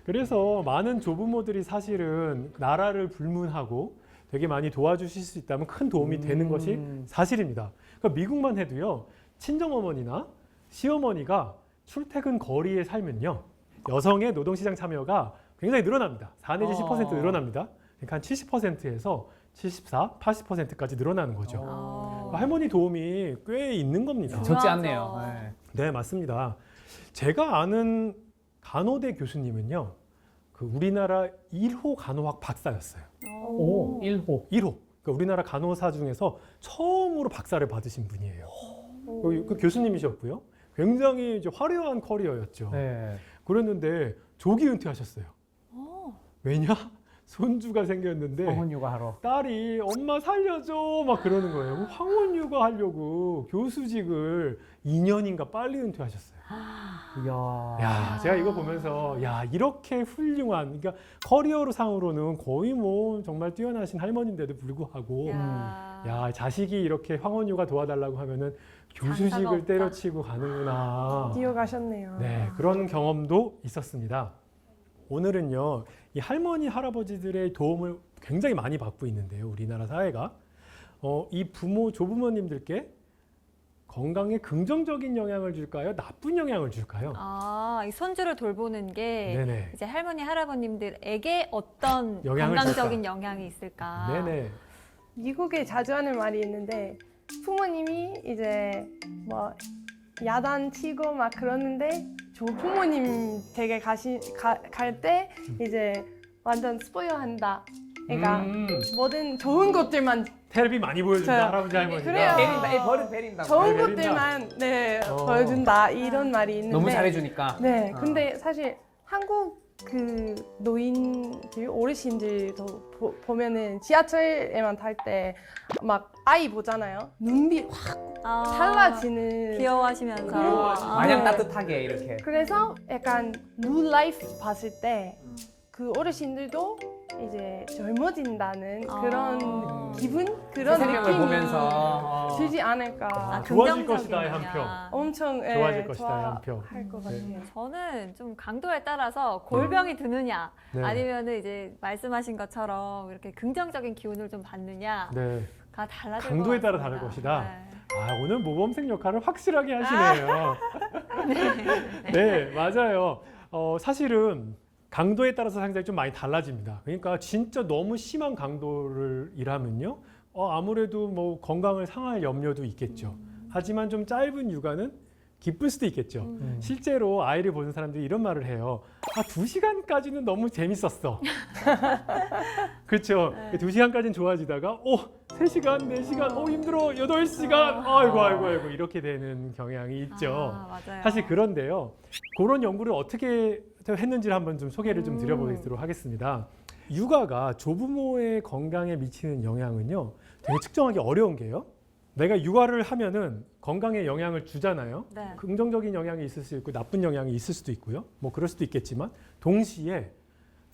그래서 많은 조부모들이 사실은 나라를 불문하고 되게 많이 도와주실 수 있다면 큰 도움이 되는 것이 사실입니다. 그러니까 미국만 해도요, 친정어머니나 시어머니가 출퇴근 거리에 살면요, 여성의 노동시장 참여가 굉장히 늘어납니다. 4 내지 10% 늘어납니다. 그러니까 한 70%에서 74, 80%까지 늘어나는 거죠. 그러니까 할머니 도움이 꽤 있는 겁니다. 적지 맞아. 않네요. 네. 네, 맞습니다. 제가 아는 간호대 교수님은요, 그 우리나라 1호 간호학 박사였어요. 오, 1호. 1호. 그러니까 우리나라 간호사 중에서 처음으로 박사를 받으신 분이에요. 그 교수님이셨고요. 굉장히 이제 화려한 커리어였죠. 네. 그랬는데 조기 은퇴하셨어요. 오. 왜냐? 손주가 생겼는데 황혼육아 하러. 딸이 엄마 살려줘 막 그러는 거예요. 황혼육아 하려고 교수직을 2년인가 빨리 은퇴하셨어요. 이야. 야, 제가 이거 보면서 야, 이렇게 훌륭한, 그러니까 커리어로 상으로는 거의 뭐 정말 뛰어나신 할머니인데도 불구하고 야, 자식이 이렇게 황혼육아 도와달라고 하면은 장사가 교수직을 없다. 때려치고 가는구나. 뛰어가셨네요. 네, 그런 경험도 있었습니다. 오늘은요, 이 할머니, 할아버지들의 도움을 굉장히 많이 받고 있는데요, 우리나라 사회가. 이 부모, 조부모님들께 건강에 긍정적인 영향을 줄까요? 나쁜 영향을 줄까요? 이 손주를 돌보는 게 네네. 이제 할머니, 할아버님들에게 어떤 영향을 건강적인 영향이 있을까? 네네. 미국에 자주 하는 말이 있는데 부모님이 이제 뭐 야단치고 막 그러는데 조부모님 댁에 갈 때 이제 완전 스포일한다. 그러니까 모든 좋은 것들만 텔레비 많이 보여준다, 저요. 할아버지, 할머니가. 그래요. 베린다. 버릇 베린다. 좋은 베린다. 것들만 어. 보여준다 이런 말이 있는데 너무 잘해주니까. 네, 근데 사실 한국 그 노인들, 어르신들도 보면은 지하철에만 탈 때 막 아이 보잖아요. 눈빛 확 달라지는. 귀여워하시면서 마냥 네. 따뜻하게 이렇게. 그래서 약간 뉴 라이프 봤을 때 그 어르신들도 이제 젊어진다는 아. 그런 기분, 그런 생명을 느낌이 보면서 주지 않을까. 좋아질 긍정적인 것이다의 한 영향. 표. 엄청 좋아질 것이다의 한 표. 좋아할 것 네. 같아요. 저는 좀 강도에 따라서 골병이 드느냐, 네. 아니면은 이제 말씀하신 것처럼 이렇게 긍정적인 기운을 좀 받느냐가 네. 달라질 강도에 것 따라 같습니다. 다를 것이다. 네. 아, 오늘 모범생 역할을 확실하게 하시네요. 네, 맞아요. 사실은 강도에 따라서 상당히 좀 많이 달라집니다. 그러니까 진짜 너무 심한 강도를 일하면요. 아무래도 뭐 건강을 상할 염려도 있겠죠. 하지만 좀 짧은 육아는 기쁠 수도 있겠죠. 실제로 아이를 보는 사람들이 이런 말을 해요. 2시간까지는 너무 재밌었어. 그렇죠. 네. 2시간까지는 좋아지다가 3시간, 4시간, 힘들어, 8시간, 아이고 이렇게 되는 경향이 있죠. 맞아요. 사실 그런데요. 그런 연구를 어떻게 했는지를 한번 좀 소개를 좀 드려보도록 하겠습니다. 육아가 조부모의 건강에 미치는 영향은요. 되게 측정하기 어려운 게요. 내가 육아를 하면은 건강에 영향을 주잖아요. 네. 긍정적인 영향이 있을 수 있고 나쁜 영향이 있을 수도 있고요. 뭐 그럴 수도 있겠지만 동시에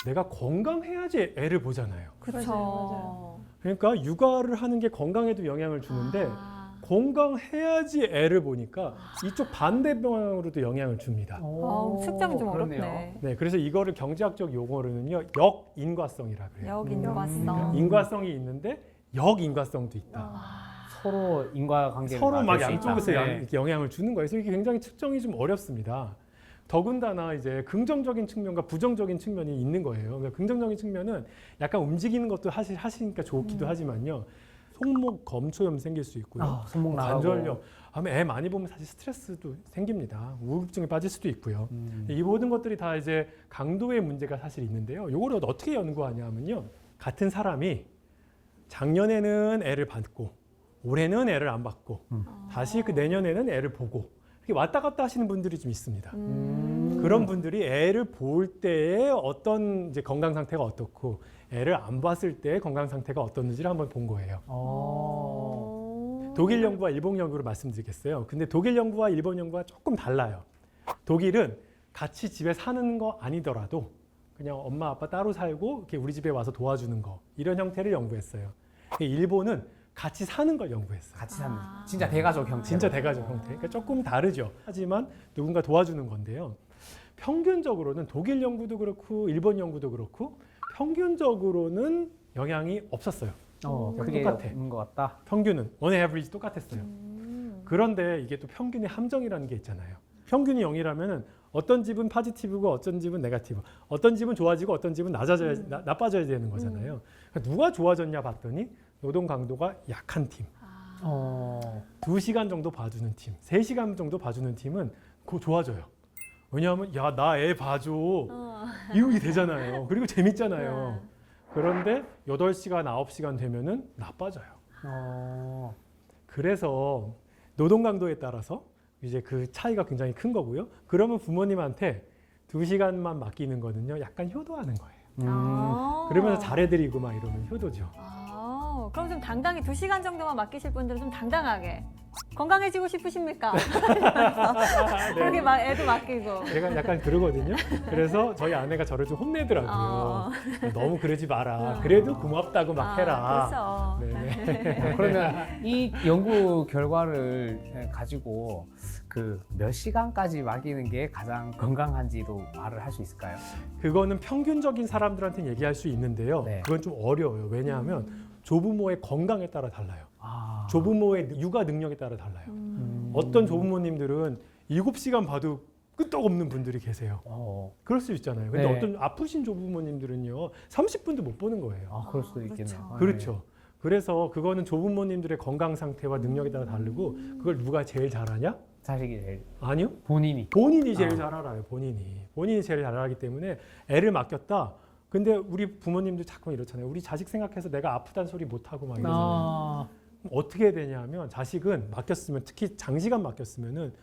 내가 건강해야지 애를 보잖아요. 그렇죠. 맞아요. 그러니까 육아를 하는 게 건강에도 영향을 주는데 건강해야지 애를 보니까 이쪽 반대 방향으로도 영향을 줍니다. 측정이 좀 그렇네요. 어렵네. 네, 그래서 이거를 경제학적 용어로는요 역인과성이라 그래요. 역인과성. 인과성이 있는데 역인과성도 있다. 서로 인과관계를 서로 막 만들 수 양쪽에서 있다. 네. 이렇게 영향을 주는 거예요. 그래서 이게 굉장히 측정이 좀 어렵습니다. 더군다나 이제 긍정적인 측면과 부정적인 측면이 있는 거예요. 그러니까 긍정적인 측면은 약간 움직이는 것도 하시니까 좋기도 하지만요. 손목 검초염 생길 수 있고요. 손목 나가고. 관절염. 애 많이 보면 사실 스트레스도 생깁니다. 우울증에 빠질 수도 있고요. 이 모든 것들이 다 이제 강도의 문제가 사실 있는데요. 이걸 어떻게 연구하냐면요. 같은 사람이 작년에는 애를 받고 올해는 애를 안 받고 다시 그 내년에는 애를 보고 이렇게 왔다 갔다 하시는 분들이 좀 있습니다. 그런 분들이 애를 볼 때의 어떤 이제 건강 상태가 어떻고 애를 안 봤을 때의 건강 상태가 어떻는지를 한번 본 거예요. 독일 연구와 일본 연구를 말씀드리겠어요. 근데 독일 연구와 일본 연구가 조금 달라요. 독일은 같이 집에 사는 거 아니더라도 그냥 엄마 아빠 따로 살고 이렇게 우리 집에 와서 도와주는 거 이런 형태를 연구했어요. 일본은 같이 사는 걸 연구했어요. 같이 사는 진짜 대가족 형태. 진짜 대가족 형태. 그러니까 조금 다르죠. 하지만 누군가 도와주는 건데요. 평균적으로는 독일 연구도 그렇고 일본 연구도 그렇고 평균적으로는 영향이 없었어요. 그게 똑같아. 있는 것 같다. 평균은 on average 똑같았어요. 그런데 이게 또 평균의 함정이라는 게 있잖아요. 평균이 0이라면은 어떤 집은 파지티브고 어떤 집은 네거티브. 어떤 집은 좋아지고 어떤 집은 나빠져야 되는 거잖아요. 그러니까 누가 좋아졌냐 봤더니 노동 강도가 약한 팀. 2시간 정도 봐주는 팀, 3시간 정도 봐주는 팀은 좋아져요. 왜냐하면 야, 나 애 봐줘. 이렇게 되잖아요. 그리고 재밌잖아요. 그런데 8시간, 9시간 되면은 나빠져요. 그래서 노동 강도에 따라서 이제 그 차이가 굉장히 큰 거고요. 그러면 부모님한테 2시간만 맡기는 거는요, 약간 효도하는 거예요. 그러면서 잘해드리고 막 이러면 효도죠. 그럼 좀 당당히 2시간 정도만 맡기실 분들은 좀 당당하게 건강해지고 싶으십니까? 그렇게 막 애도 맡기고. 제가 약간 그러거든요. 그래서 저희 아내가 저를 좀 혼내더라고요. 너무 그러지 마라. 그래도 고맙다고 막 해라. 그렇죠. 네네. 그러면 이 연구 결과를 가지고 그 몇 시간까지 맡기는 게 가장 건강한지도 말을 할 수 있을까요? 그거는 평균적인 사람들한테는 얘기할 수 있는데요. 네. 그건 좀 어려워요. 왜냐하면 조부모의 건강에 따라 달라요. 아. 조부모의 육아 능력에 따라 달라요. 어떤 조부모님들은 7시간 봐도 끄떡없는 분들이 계세요. 그럴 수 있잖아요. 근데 네. 어떤 아프신 조부모님들은요, 30분도 못 보는 거예요. 그럴 수도 있겠네요. 그렇죠. 그래서 그거는 조부모님들의 건강 상태와 능력에 따라 다르고 그걸 누가 제일 잘하냐? 자식이 제일 아니요. 본인이 제일 잘 알아요. 본인이 제일 잘 알기 때문에 애를 맡겼다. 근데 우리 부모님들 자꾸 이렇잖아요. 우리 자식 생각해서 내가 아프다는 소리 못하고 막 이러잖아요. 어떻게 해야 되냐면 자식은 맡겼으면 특히 장시간 맡겼으면은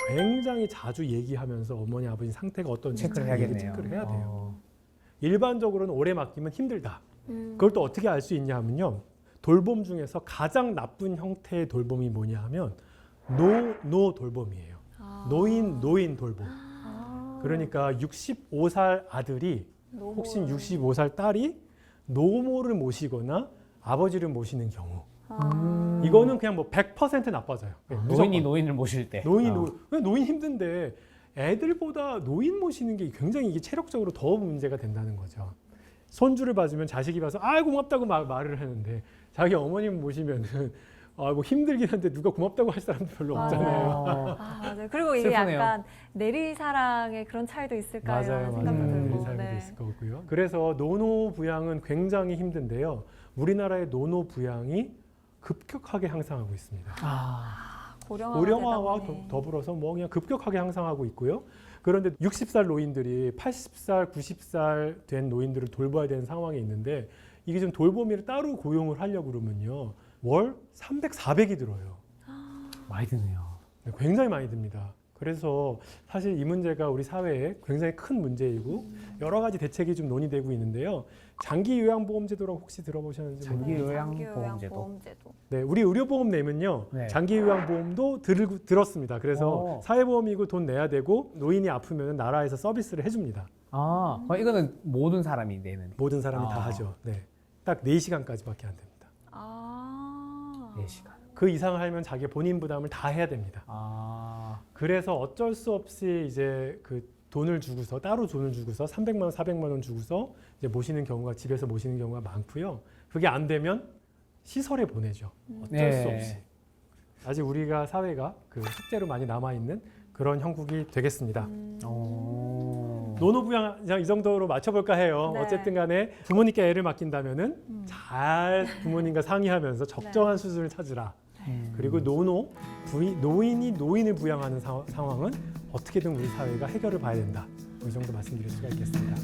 굉장히 자주 얘기하면서 어머니 아버지 상태가 어떤지 체크를 해야겠네요. 체크를 해야 돼요. 일반적으로는 오래 맡기면 힘들다. 그걸 또 어떻게 알 수 있냐 하면요. 돌봄 중에서 가장 나쁜 형태의 돌봄이 뭐냐 하면 노 돌봄이에요. 노인 돌봄. 그러니까 65살 아들이 혹시 65살 딸이 노모를 모시거나 아버지를 모시는 경우. 아. 이거는 그냥 뭐 100% 나빠져요. 그냥 무조건. 노인이 노인을 모실 때. 노인 힘든데 애들보다 노인 모시는 게 굉장히 이게 체력적으로 더 문제가 된다는 거죠. 손주를 봐주면 자식이 봐서 아 고맙다고 말을 하는데 자기 어머님 모시면은 뭐 힘들긴 한데 누가 고맙다고 할 사람도 별로 없잖아요. 아, 맞아요. 그리고 이게 슬프네요. 약간 내리사랑의 그런 차이도 있을까 이런 생각도 내리 들고. 사랑도 있을 거고요. 그래서 노노 부양은 굉장히 힘든데요. 우리나라의 노노 부양이 급격하게 향상하고 있습니다. 고령화와 더불어서 뭐 그냥 급격하게 향상하고 있고요. 그런데 60살 노인들이 80살, 90살 된 노인들을 돌봐야 되는 상황이 있는데 이게 좀 돌보미를 따로 고용을 하려고 그러면요. 월 300, 400이 들어요. 많이 드네요. 네, 굉장히 많이 듭니다. 그래서 사실 이 문제가 우리 사회에 굉장히 큰 문제이고 여러 가지 대책이 좀 논의되고 있는데요. 장기 요양보험제도라고 혹시 들어보셨는지 장기 모르겠는데 요양보험제도. 네, 우리 의료보험 내면요. 네. 장기 요양보험도 들었습니다. 그래서 사회보험이고 돈 내야 되고 노인이 아프면 나라에서 서비스를 해줍니다. 이거는 모든 사람이 내는. 모든 사람이 다 하죠. 네, 딱 4시간까지밖에 안 됩니다. 4시간. 그 이상을 하면 자기 본인 부담을 다 해야 됩니다. 그래서 어쩔 수 없이 이제 그 돈을 주고서 따로 돈을 주고서 300만 원, 400만 원 주고서 이제 모시는 경우가 집에서 모시는 경우가 많고요. 그게 안 되면 시설에 보내죠. 어쩔 수 없이. 아직 우리가 사회가 그 숙제로 많이 남아 있는 그런 형국이 되겠습니다. 노노 부양 그냥 이 정도로 맞춰볼까 해요. 네. 어쨌든 간에 부모님께 애를 맡긴다면은 잘 부모님과 상의하면서 적정한 수준을 찾으라. 그리고 노인이 노인을 부양하는 상황은 어떻게든 우리 사회가 해결을 봐야 된다. 이 정도 말씀드릴 수가 있겠습니다.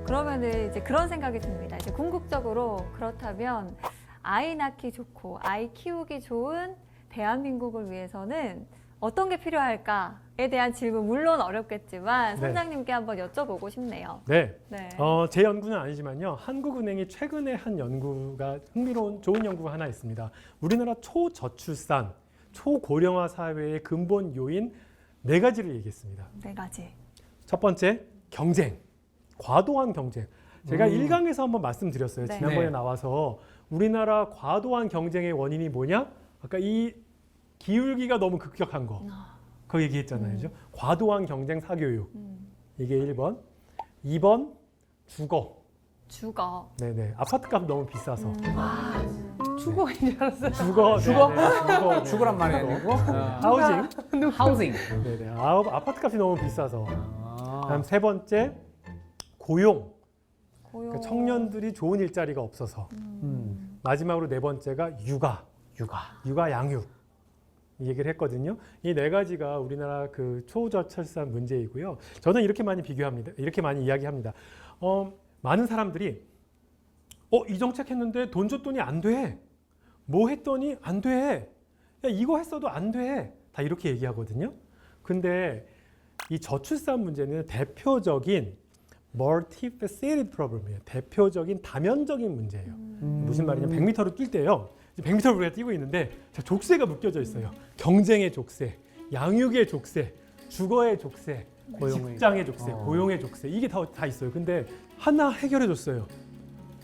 그러면은 이제 그런 생각이 듭니다. 이제 궁극적으로 그렇다면 아이 낳기 좋고 아이 키우기 좋은 대한민국을 위해서는 어떤 게 필요할까에 대한 질문 물론 어렵겠지만 네. 선장님께 한번 여쭤보고 싶네요. 네. 네. 제 연구는 아니지만요. 한국은행이 최근에 한 연구가 흥미로운 좋은 연구가 하나 있습니다. 우리나라 초저출산, 초고령화 사회의 근본 요인 4가지를 얘기했습니다. 4가지. 첫 번째, 경쟁. 과도한 경쟁. 제가 1강에서 한번 말씀드렸어요. 네. 지난번에 네. 나와서 우리나라 과도한 경쟁의 원인이 뭐냐? 아까 이 기울기가 너무 급격한 거. 그거 얘기했잖아요. 그죠? 과도한 경쟁 사교육. 이게 1번. 2번, 주거. 주거. 네네. 아파트값 너무 비싸서. 주거인 줄 알았어요. 주거. 주거? 네네. 주거. 죽으란 말이 아니고. 하우징. 하우징. 네네. 아파트값이 너무 비싸서. 다음 3번째, 고용. 그러니까 청년들이 좋은 일자리가 없어서. 마지막으로 4번째가 육아 양육. 이 얘기를 했거든요. 이 4가지가 우리나라 그 초저출산 문제이고요. 저는 이렇게 많이 비교합니다. 이렇게 많이 이야기합니다. 많은 사람들이 이 정책 했는데 돈 줬더니 안 돼. 뭐 했더니 안 돼. 야, 이거 했어도 안 돼. 다 이렇게 얘기하거든요. 근데 이 저출산 문제는 대표적인 multifaceted problem이에요. 대표적인 다면적인 문제예요. 무슨 말이냐면 100m를 뛸 때요. 100m를 우리가 뛰고 있는데 족쇄가 묶여져 있어요. 경쟁의 족쇄, 양육의 족쇄, 주거의 족쇄, 직장의 족쇄, 고용의 족쇄 이게 다 있어요. 근데 하나 해결해 줬어요.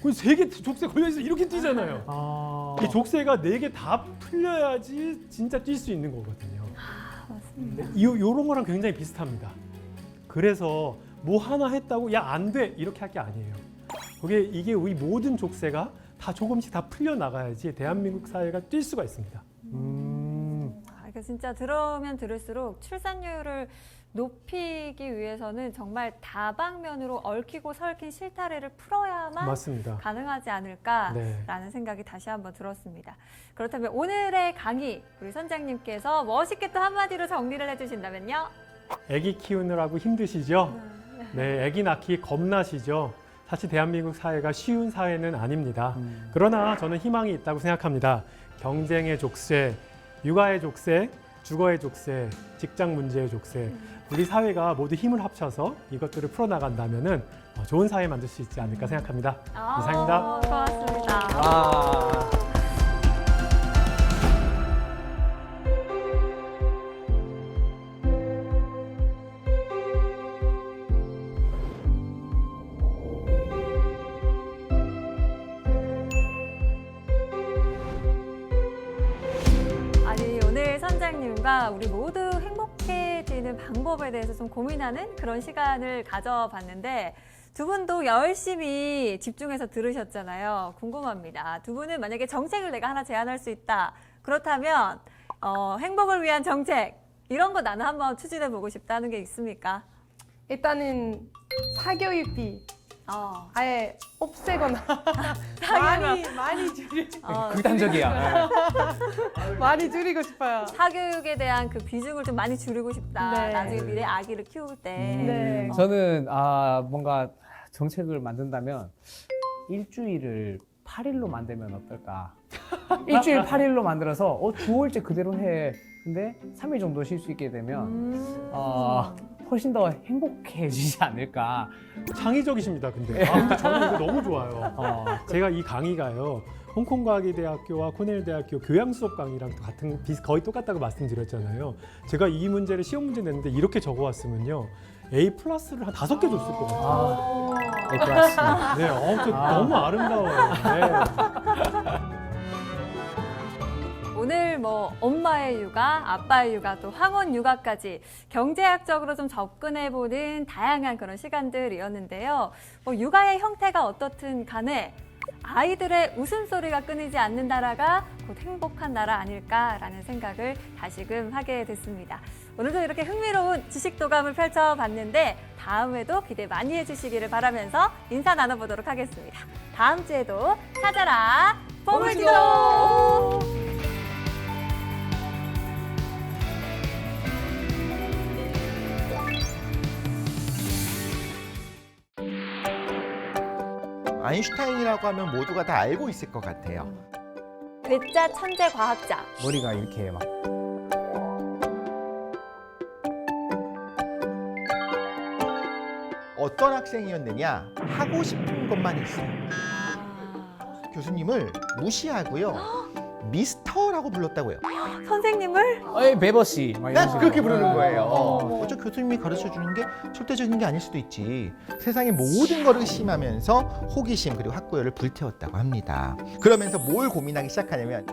그 3개 족쇄 걸려있어 이렇게 뛰잖아요. 이 족쇄가 4개 다 풀려야지 진짜 뛸 수 있는 거거든요. 맞습니다. 이런 거랑 굉장히 비슷합니다. 그래서 뭐 하나 했다고 야 안 돼 이렇게 할 게 아니에요. 이게 우리 모든 족쇄가 다 조금씩 다 풀려 나가야지 대한민국 사회가 뛸 수가 있습니다. 그러니까 진짜 들으면 들을수록 출산율을 높이기 위해서는 정말 다방면으로 얽히고 설킨 실타래를 풀어야만 맞습니다. 가능하지 않을까라는 생각이 다시 한번 들었습니다. 그렇다면 오늘의 강의 우리 선장님께서 멋있게 또 한마디로 정리를 해주신다면요? 아기 키우느라고 힘드시죠? 네, 아기 낳기 겁나시죠? 사실 대한민국 사회가 쉬운 사회는 아닙니다. 그러나 저는 희망이 있다고 생각합니다. 경쟁의 족쇄, 육아의 족쇄, 주거의 족쇄, 직장 문제의 족쇄, 우리 사회가 모두 힘을 합쳐서 이것들을 풀어나간다면은 좋은 사회 만들 수 있지 않을까 생각합니다. 이상입니다. 고맙습니다. 아. 아니, 오늘 선장님과 우리 모두 행복해지는 방법에 대해서 좀 고민하는 그런 시간을 가져봤는데 두 분도 열심히 집중해서 들으셨잖아요. 궁금합니다. 두 분은 만약에 정책을 내가 하나 제안할 수 있다. 그렇다면 행복을 위한 정책 이런 거 나는 한번 추진해보고 싶다는 게 있습니까? 일단은 사교육비 아예 없애거나 사교육. 많이 줄이 극단적이야. 많이 줄이고 싶어요. 사교육에 대한 그 비중을 좀 많이 줄이고 싶다. 네. 나중에 미래 아기를 키울 때. 네. 저는 뭔가 정책을 만든다면 일주일을 8일로 만들면 어떨까? 일주일 8일로 만들어서 9월째 그대로 해. 근데 3일 정도 쉴 수 있게 되면 훨씬 더 행복해지지 않을까. 창의적이십니다, 근데. 근데 저는 이거 너무 좋아요. 제가 이 강의가요. 홍콩과학의대학교와 코넬대학교 교양 수업 강의랑 거의 똑같다고 말씀드렸잖아요. 제가 이 문제를 시험 문제 냈는데 이렇게 적어왔으면요. A+를 한 5개 줬을 것 같아요. A 플러스. 네, 너무 아름다워요. 네. 오늘 뭐 엄마의 육아, 아빠의 육아, 또 황혼 육아까지 경제학적으로 좀 접근해보는 다양한 그런 시간들이었는데요. 뭐 육아의 형태가 어떻든 간에 아이들의 웃음소리가 끊이지 않는 나라가 곧 행복한 나라 아닐까라는 생각을 다시금 하게 됐습니다. 오늘도 이렇게 흥미로운 지식도감을 펼쳐봤는데 다음에도 기대 많이 해주시기를 바라면서 인사 나눠보도록 하겠습니다. 다음 주에도 찾아라 보물지도! 아인슈타인이라고 하면 모두가 다 알고 있을 것 같아요. 괴짜 천재 과학자. 머리가 이렇게 막 어떤 학생이었느냐? 하고 싶은 것만 했어요. 교수님을 무시하고요. 미스터라고 불렀다고요. 선생님을? 어이 베버씨 막 이런 난 식으로. 그렇게 부르는 거예요. 어머. 어쩌 교수님이 가르쳐 주는 게 절대적인 게 아닐 수도 있지. 세상의 모든 것을 의심하면서 호기심 그리고 학구열을 불태웠다고 합니다. 그러면서 뭘 고민하기 시작하냐면